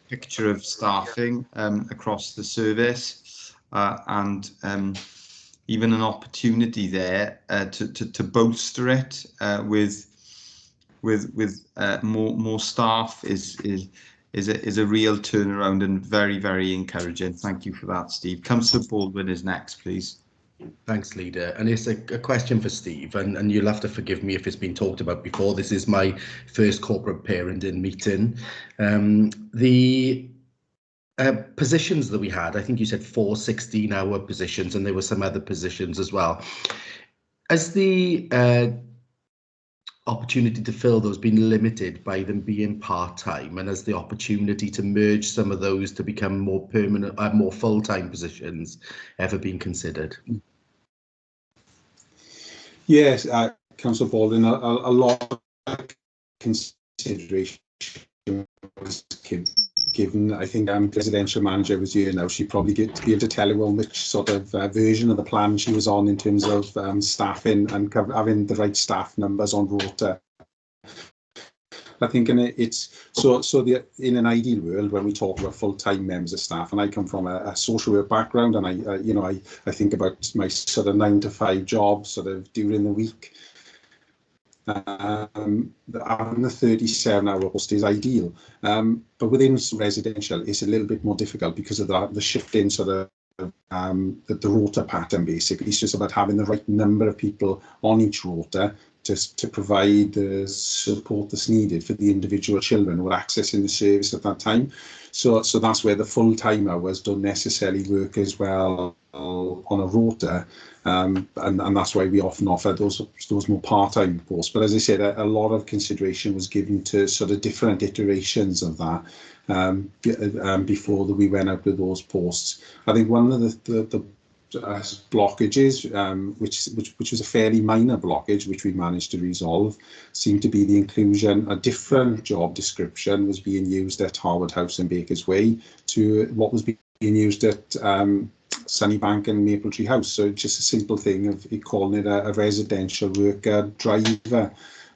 picture of staffing across the service, and even an opportunity there to bolster it with more staff is a real turnaround, and very, very encouraging. Thank you for that, Steve. Councillor Baldwin is next, please. Thanks, Leader. And it's a question for Steve, and you'll have to forgive me if it's been talked about before. This is my first corporate parenting meeting. The positions that we had, I think you said 4 16-hour positions, and there were some other positions as well. Has the opportunity to fill those been limited by them being part-time, and has the opportunity to merge some of those to become more permanent, more full-time positions ever been considered? Yes, Councillor Baldwin, a lot of consideration was given. I think residential manager was here now. She probably be able to tell you on which sort of version of the plan she was on in terms of staffing and having the right staff numbers on rota. I think in an ideal world, when we talk about full-time members of staff, and I come from a social work background, and I think about my sort of 9 to 5 job sort of during the week. Having the 37-hour post is ideal, but within residential it's a little bit more difficult because of the shift in sort of the rota pattern. Basically, it's just about having the right number of people on each rota to provide the support that's needed for the individual children who are accessing the service at that time. So that's where the full-time hours don't necessarily work as well on a rota, and that's why we often offer those more part-time posts. But as I said, a lot of consideration was given to sort of different iterations of that before we went out with those posts. I think one of the blockages, which was a fairly minor blockage, which we managed to resolve, seemed to be the inclusion. A different job description was being used at Harwood House and Bakers Way to what was being used at Sunnybank and Mapletree House. So just a simple thing of calling it a residential worker driver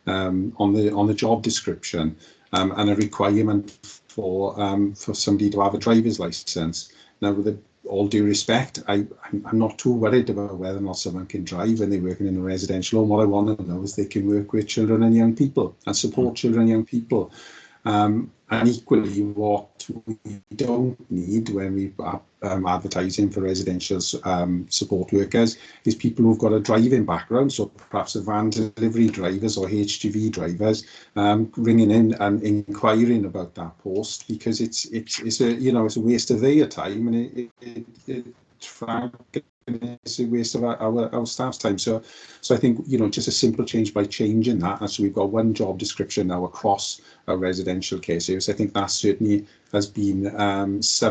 on the job description, and a requirement for somebody to have a driver's license. Now, with all due respect, I'm not too worried about whether or not someone can drive when they're working in a residential home. What I want to know is they can work with children and young people and support children and young people. And equally, what we don't need when we are advertising for residential support workers is people who've got a driving background, so perhaps a van delivery drivers or HGV drivers ringing in and inquiring about that post, because it's a waste of their time, and it's a waste of our staff's time. So I think, just a simple change by changing that, and so we've got one job description now across our residential care service. I think that certainly has been has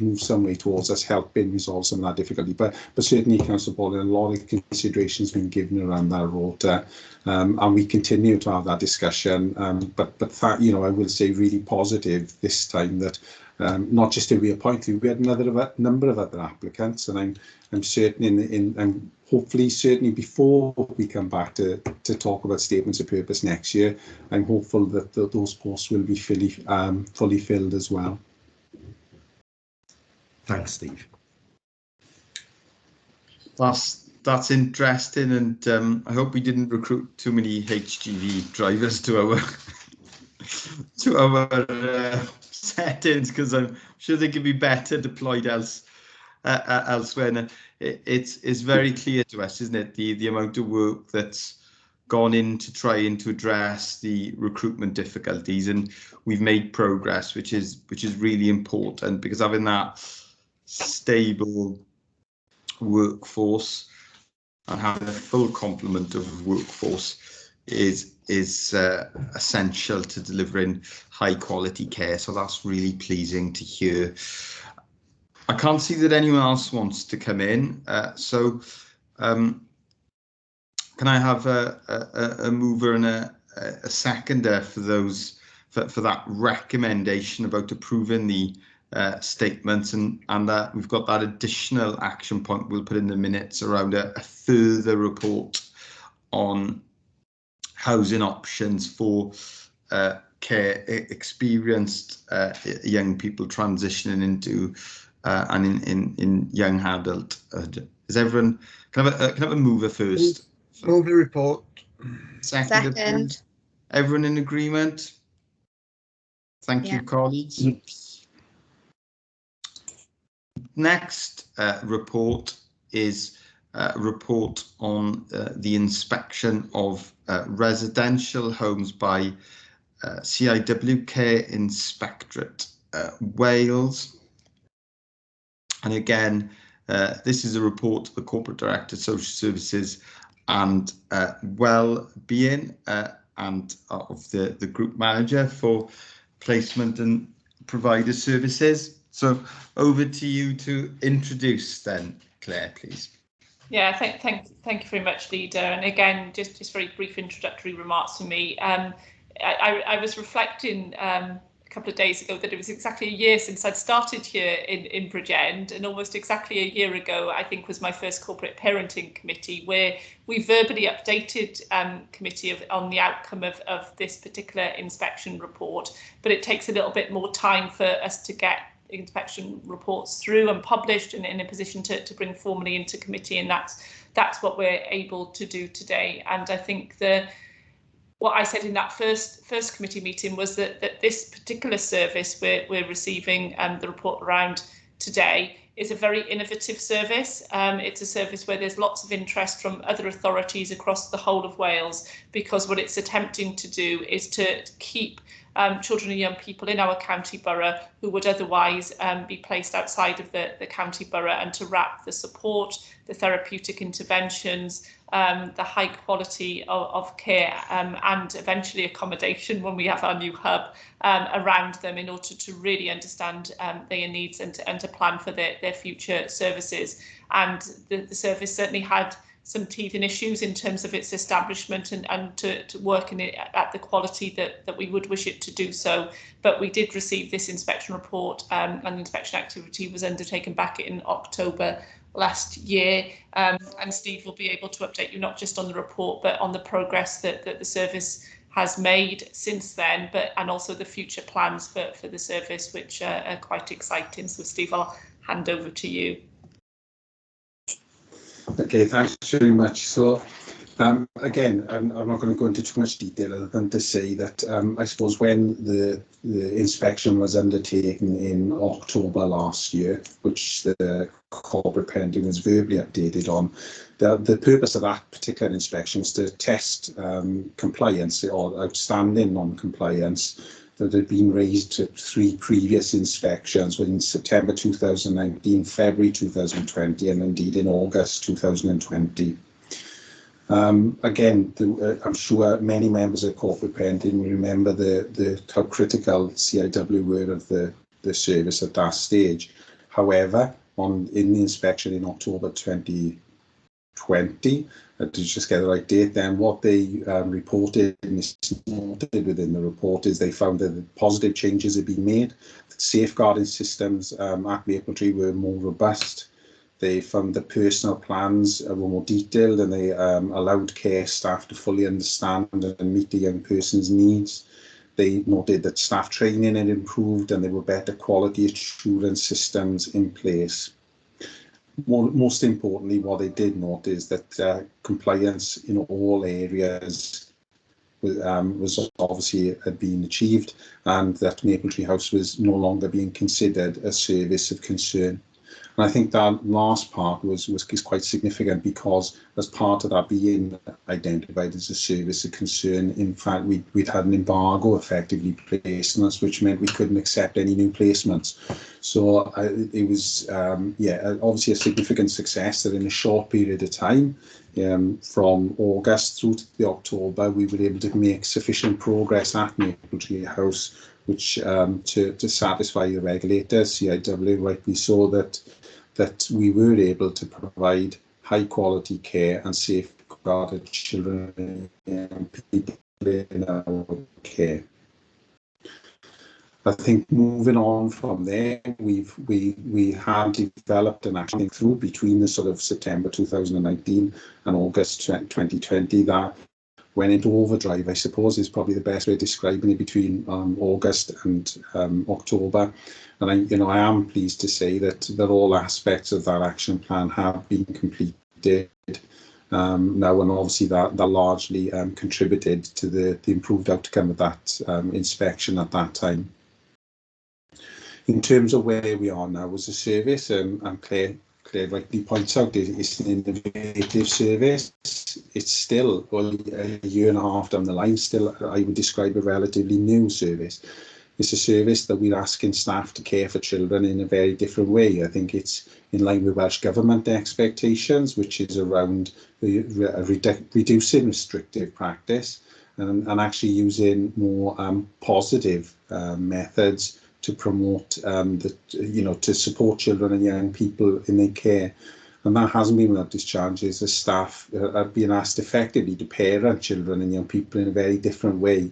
moved some way towards us helping resolve some of that difficulty. But certainly, Councillor Baldwin, a lot of considerations been given around that rota, and we continue to have that discussion. But that, I will say, really positive this time that. Not just to reappoint you, we had a number of other applicants, and I'm certain I'm hopefully certainly before we come back to talk about statements of purpose next year, I'm hopeful that those posts will be fully filled as well. Thanks, Steve. That's interesting, and I hope we didn't recruit too many HGV drivers to our settings, because I'm sure they could be better deployed elsewhere. And it's very clear to us, isn't it, the amount of work that's gone into trying to address the recruitment difficulties, and we've made progress, which is really important, because having that stable workforce and having a full complement of workforce is essential to delivering high quality care. So that's really pleasing to hear. I can't see that anyone else wants to come in, so can I have a mover and a seconder for those for that recommendation about approving the statements, and we've got that additional action point we'll put in the minutes around a further report on housing options for care experienced young people transitioning into and in young adulthood. Is everyone can I have a mover first? Move the report. Second. Everyone in agreement? Thank you, colleagues. Next report is a report on the inspection of residential homes by Ciwk Inspectorate Wales. And again, this is a report to the Corporate Director, Social Services and Wellbeing, and of the Group Manager for Placement and Provider Services. So over to you to introduce then, Claire, please. Yeah, thank you very much, Leader. And again, just very brief introductory remarks from me. I was reflecting a couple of days ago that it was exactly a year since I'd started here in Bridgend, and almost exactly a year ago, I think, was my first corporate parenting committee, where we verbally updated committee on the outcome of this particular inspection report. But it takes a little bit more time for us to get inspection reports through and published and in a position to bring formally into committee, and that's what we're able to do today. And I think what I said in that first committee meeting was that this particular service we're receiving the report around today is a very innovative service. It's a service where there's lots of interest from other authorities across the whole of Wales, because what it's attempting to do is to keep children and young people in our county borough who would otherwise be placed outside of the county borough, and to wrap the support, the therapeutic interventions, the high quality of care and eventually accommodation when we have our new hub around them, in order to really understand their needs and to plan for their future services. And the service certainly had some teething issues in terms of its establishment and to work in it at the quality that we would wish it to do so. But we did receive this inspection report, and the inspection activity was undertaken back in October last year, and Steve will be able to update you not just on the report but on the progress that the service has made since then, and also the future plans for the service, which are quite exciting. So Steve, I'll hand over to you. Okay, thanks very much. So again, I'm not going to go into too much detail other than to say that I suppose when the inspection was undertaken in October last year, which the corporate parenting was verbally updated on, the purpose of that particular inspection was to test compliance or outstanding non-compliance that had been raised to 3 previous inspections in September 2019, February 2020, and indeed in August 2020. Again, I'm sure many members of corporate parenting remember how critical CIW were of the service at that stage. However, in the inspection in October 2020, to just get the right date, then what they reported and is noted within the report is they found that positive changes had been made, that safeguarding systems at Mapletree were more robust. They found the personal plans were more detailed, and they allowed care staff to fully understand and meet the young person's needs. They noted that staff training had improved and there were better quality assurance systems in place. Most importantly, what they did note is that compliance in all areas was obviously had been achieved, and that Mapletree House was no longer being considered a service of concern. And I think that last part was quite significant, because as part of that being identified as a service of concern, in fact, we'd had an embargo effectively placed on us, which meant we couldn't accept any new placements. So it was, obviously a significant success that in a short period of time, from August through to the October, we were able to make sufficient progress at Mapletree House, which to satisfy the regulators, CIW rightly so, that we were able to provide high quality care and safeguarded children and people in our care. I think moving on from there, we have developed an action through between the sort of September 2019 and August 2020 that went into overdrive, I suppose, is probably the best way of describing it, between August and October. And I am pleased to say that all aspects of that action plan have been completed now, and obviously that largely contributed to the improved outcome of that inspection at that time. In terms of where we are now as a service, and Claire rightly points out, it's an innovative service. It's still, well, a year and a half down the line, still I would describe a relatively new service. It's a service that we're asking staff to care for children in a very different way. I think it's in line with Welsh Government expectations, which is around reducing restrictive practice and actually using more positive methods to promote to support children and young people in their care. And that hasn't been without its challenges. The staff are being asked effectively to parent children and young people in a very different way.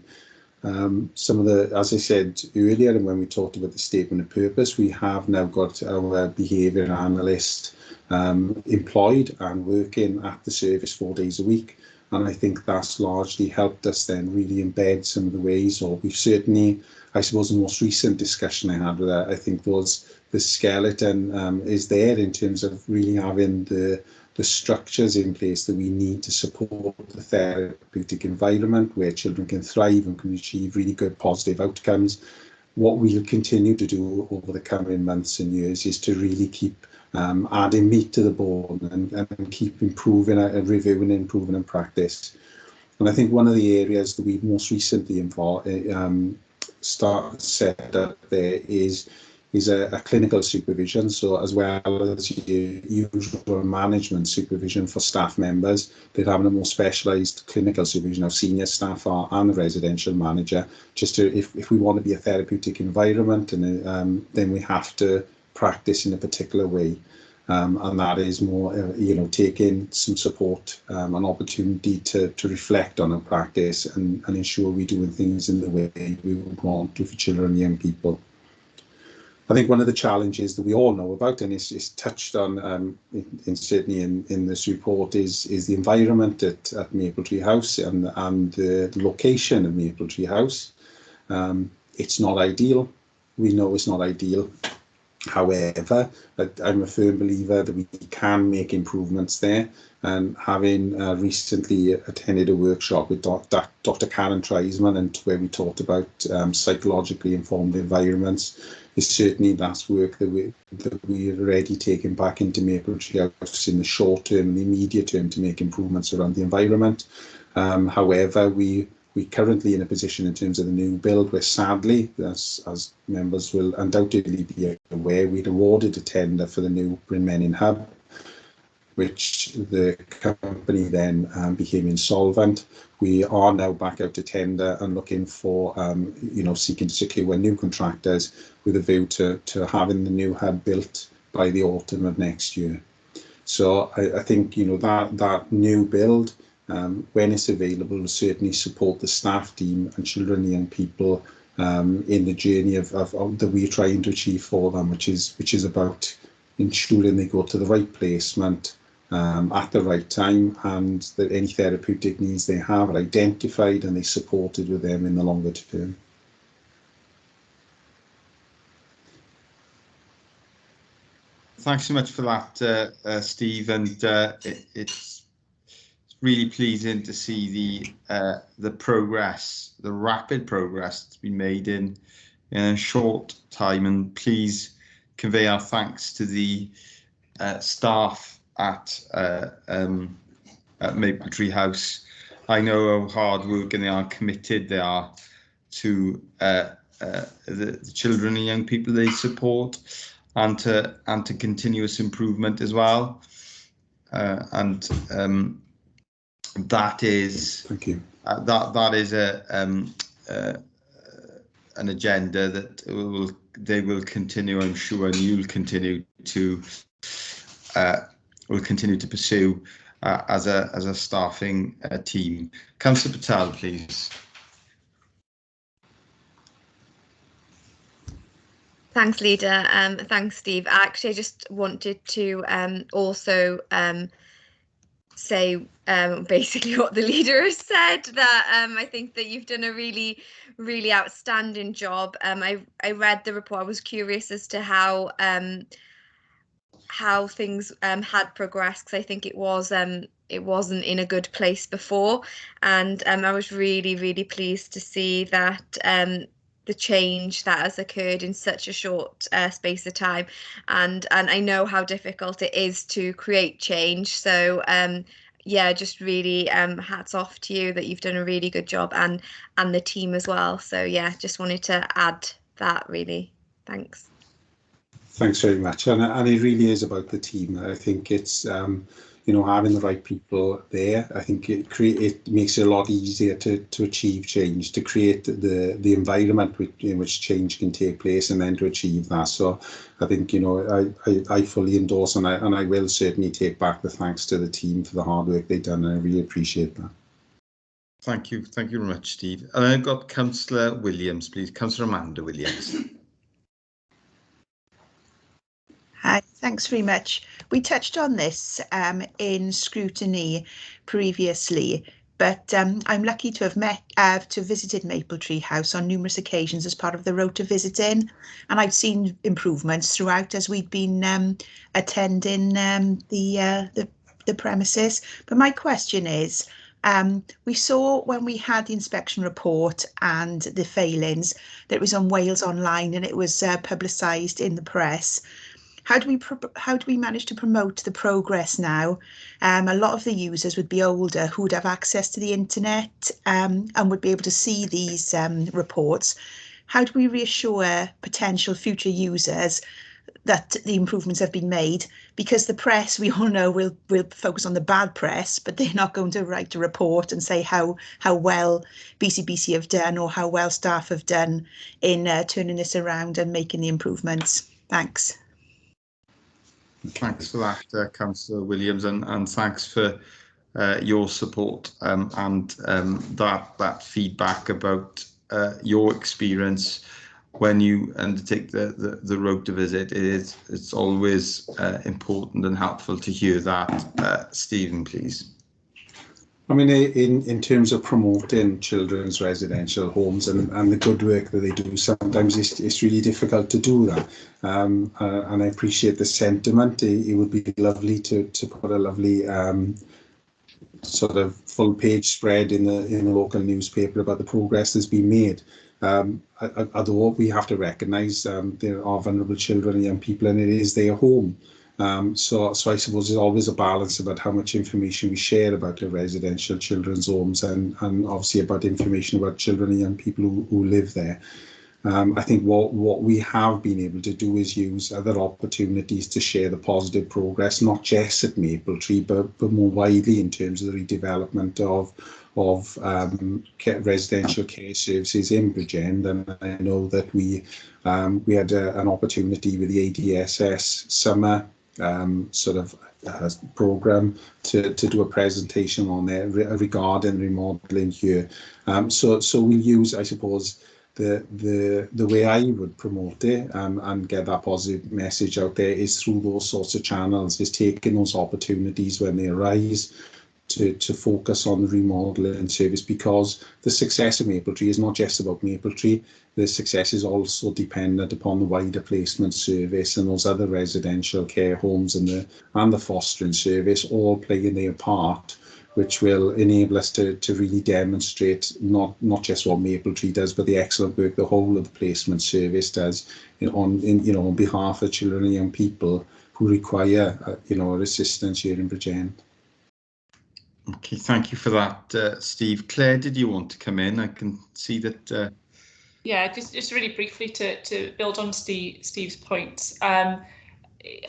Some of the, as I said earlier, and when we talked about the statement of purpose, we have now got our behaviour analyst employed and working at the service 4 days a week. And I think that's largely helped us then really embed some of the ways, or we've certainly, I suppose the most recent discussion I had with her, I think was the skeleton is there in terms of really having the structures in place that we need to support the therapeutic environment where children can thrive and can achieve really good positive outcomes. What we'll continue to do over the coming months and years is to really keep adding meat to the bone and keep improving and reviewing and improving in practice. And I think one of the areas that we've most recently set up there is a clinical supervision. So as well as your usual management supervision for staff members, they're having a more specialised clinical supervision of senior staff and the residential manager, just to, if we want to be a therapeutic environment, and then we have to practice in a particular way. And that is more, taking some support, an opportunity to reflect on our practice and ensure we're doing things in the way we would want to for children and young people. I think one of the challenges that we all know about, and is touched on certainly in this report, is the environment at Mapletree House and the location of Mapletree House. It's not ideal. We know it's not ideal. However, I'm a firm believer that we can make improvements there. And having recently attended a workshop with Dr. Karen Treisman, and where we talked about psychologically informed environments, is certainly that's work that we're already taking back into Mapletree House in the short term and the immediate term to make improvements around the environment. However, we're currently in a position in terms of the new build where, sadly, as members will undoubtedly be aware, we'd awarded a tender for the new Bryn Melyn hub, which the company then became insolvent. We are now back out to tender and looking for, seeking to secure new contractors with a view to having the new hub built by the autumn of next year. So I think, that new build, when it's available, will certainly support the staff team and children and young people in the journey of that we're trying to achieve for them, which is about ensuring they go to the right placement at the right time, and that any therapeutic needs they have are identified and they're supported with them in the longer term. Thanks so much for that, Steve, and it's really pleasing to see the progress, the rapid progress that's been made in a short time, and please convey our thanks to the staff at Mapletree House. I know how hard working they are, committed they are to the children and young people they support, and to continuous improvement as well. That is, thank you. That is an agenda that they will continue, I'm sure, and you'll continue to pursue as a staffing team. Councillor Patel, please. Thanks, Leader. Thanks, Steve. Actually, I just wanted to also say basically what the leader has said, that I think that you've done a really, really outstanding job. I read the report. I was curious as to how things had progressed, because I think it wasn't in a good place before, and I was really, really pleased to see that the change that has occurred in such a short space of time, and I know how difficult it is to create change. So yeah, just really hats off to you, that you've done a really good job, and the team as well. So yeah, just wanted to add that, really. Thanks. Thanks very much, and it really is about the team. I think it's having the right people there. I think it makes it a lot easier to achieve change, to create the environment in which change can take place, and then to achieve that. So I think I fully endorse, and I will certainly take back the thanks to the team for the hard work they've done. I really appreciate that. Thank you very much, Steve. And I've got Councillor Williams, please. Councillor Amanda Williams. Hi, thanks very much. We touched on this in scrutiny previously, but I'm lucky to have visited Mapletree House on numerous occasions as part of the rota visiting, and I've seen improvements throughout as we've been attending the premises. But my question is, we saw when we had the inspection report and the failings that it was on Wales Online and it was publicised in the press. How do we manage to promote the progress now? A lot of the users would be older, who would have access to the internet and would be able to see these reports. How do we reassure potential future users that the improvements have been made? Because the press, we all know, will focus on the bad press, but they're not going to write a report and say how well BCBC have done or how well staff have done in turning this around and making the improvements. Thanks. Thanks for that, Councillor Williams, and thanks for your support and that feedback about your experience when you undertake the rota visit, it's always important and helpful to hear that. Stephen, please. I mean, in terms of promoting children's residential homes and the good work that they do, sometimes it's really difficult to do that. And I appreciate the sentiment. It would be lovely to put a lovely sort of full page spread in the local newspaper about the progress that's been made. Although we have to recognise there are vulnerable children and young people, and it is their home. So I suppose there's always a balance about how much information we share about the residential children's homes and obviously about information about children and young people who live there. I think what we have been able to do is use other opportunities to share the positive progress, not just at Mapletree, but more widely in terms of the redevelopment of residential care services in Bridgend. And I know that we had an opportunity with the ADSS summer program to do a presentation on there regarding remodelling here. So we'll use, I suppose, the way I would promote it and get that positive message out there is through those sorts of channels, is taking those opportunities when they arise to focus on the remodelling service, because the success of Mapletree is not just about Mapletree. The success is also dependent upon the wider placement service and those other residential care homes and the fostering service all playing their part, which will enable us to really demonstrate not just what Mapletree does, but the excellent work the whole of the placement service does on behalf of children and young people who require our assistance here in Bridgend. Okay, thank you for that, Steve. Claire, did you want to come in? I can see that. Yeah, just really briefly to build on Steve's points.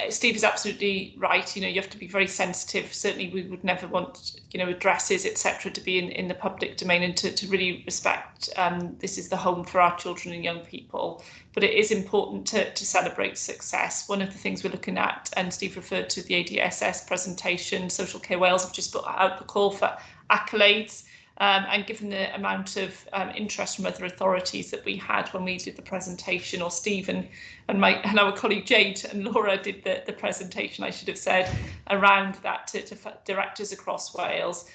Steve is absolutely right. You have to be very sensitive. Certainly, we would never want addresses, etc., to be in the public domain, and to really respect this is the home for our children and young people. But it is important to celebrate success. One of the things we're looking at, and Steve referred to the ADSS presentation, Social Care Wales have just put out the call for accolades. And given the amount of interest from other authorities that we had when we did the presentation, or Steve and our colleague Jade and Laura did the presentation, I should have said, around that to directors across Wales,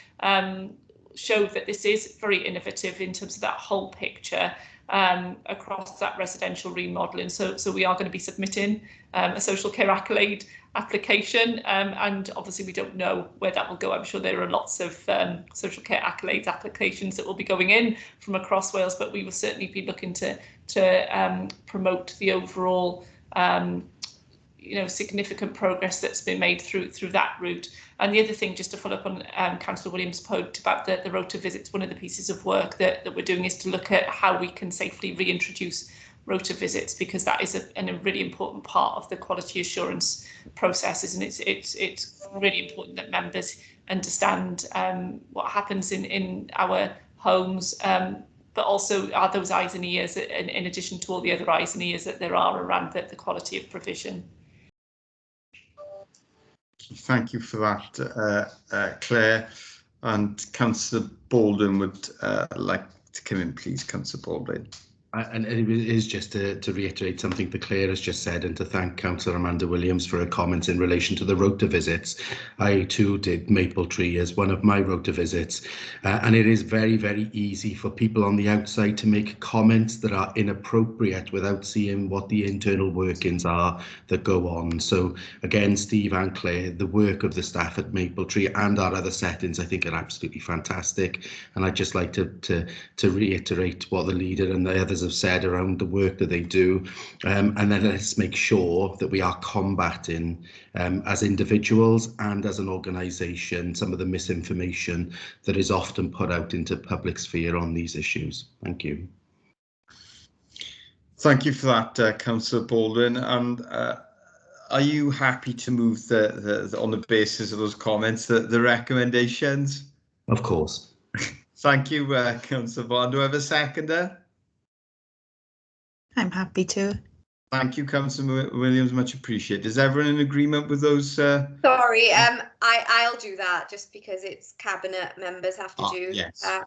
showed that this is very innovative in terms of that whole picture across that residential remodelling. So we are going to be submitting a social care accolade application, and obviously we don't know where that will go. I'm sure there are lots of social care accolades applications that will be going in from across Wales, but we will certainly be looking to promote the overall significant progress that's been made through that route. And the other thing, just to follow up on Councillor Williams' point about the rota visits, one of the pieces of work that we're doing is to look at how we can safely reintroduce rota visits, because that is a really important part of the quality assurance processes, and it's really important that members understand what happens in our homes, but also are those eyes and ears in addition to all the other eyes and ears that there are around the quality of provision. Thank you for that, Claire. And Councillor Baldwin would like to come in, please, Councillor Baldwin. And it is just to reiterate something that Claire has just said, and to thank Councillor Amanda Williams for her comments in relation to the rota visits. I too did Mapletree as one of my rota visits, and it is very, very easy for people on the outside to make comments that are inappropriate without seeing what the internal workings are that go on. So again, Steve and Claire, the work of the staff at Mapletree and our other settings, I think, are absolutely fantastic. And I'd just like to reiterate what the leader and the others have said around the work that they do, and then let's make sure that we are combating as individuals and as an organisation some of the misinformation that is often put out into public sphere on these issues. Thank you. Thank you for that, Councillor Baldwin. And are you happy to move on the basis of those comments, the recommendations? Of course. Thank you, Councillor Vaughan. Do I have a seconder? I'm happy to. Thank you, Councillor Williams, much appreciated. Is everyone in agreement with those? Sorry, I'll do that just because it's cabinet members have to do yes. that.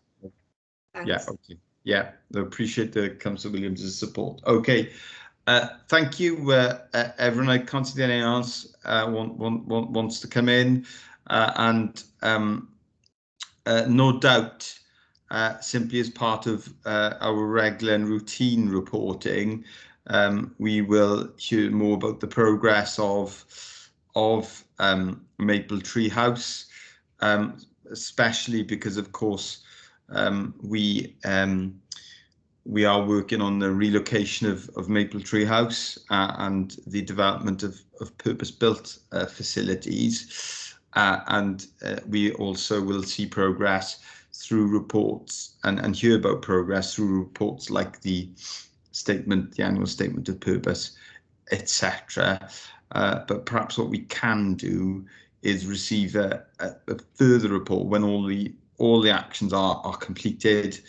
Thanks. Yeah, okay. Yeah, I appreciate the Councillor Williams' support. Okay, thank you, everyone. I can't see anyone else wants to come in, and no doubt, simply as part of our regular and routine reporting, we will hear more about the progress of Maple Tree House, especially because, of course, we are working on the relocation of Maple Tree House and the development of purpose-built facilities, and we also will see progress through reports and hear about progress through reports like the annual statement of purpose, etc. But perhaps what we can do is receive a further report when all the actions are completed,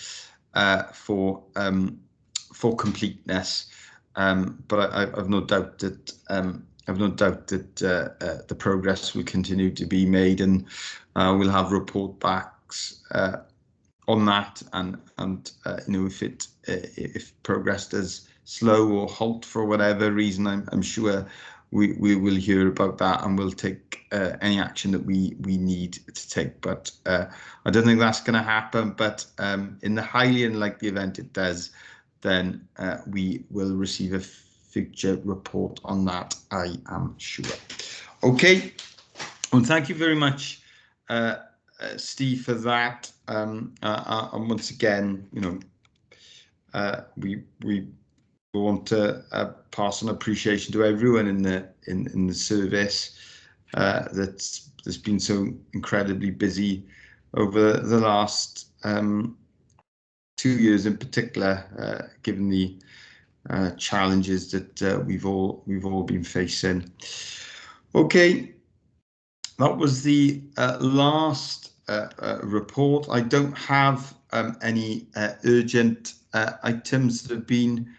for completeness. But I've no doubt that the progress will continue to be made, and we'll have report backs on that, and you know, if progress does slow or halt for whatever reason, I'm sure we will hear about that, and we'll take any action that we need to take. But I don't think that's going to happen, but in the highly unlikely event it does, then we will receive a future report on that, I am sure. Okay, well, thank you very much, Steve, for that. And once again, you know, we want to pass on appreciation to everyone in the service that's been so incredibly busy over the last 2 years in particular, given the challenges that we've all been facing. Okay, that was the last report. I don't have any urgent items that have been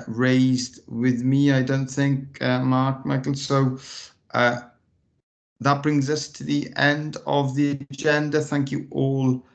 raised with me, I don't think, Michael. So that brings us to the end of the agenda. Thank you all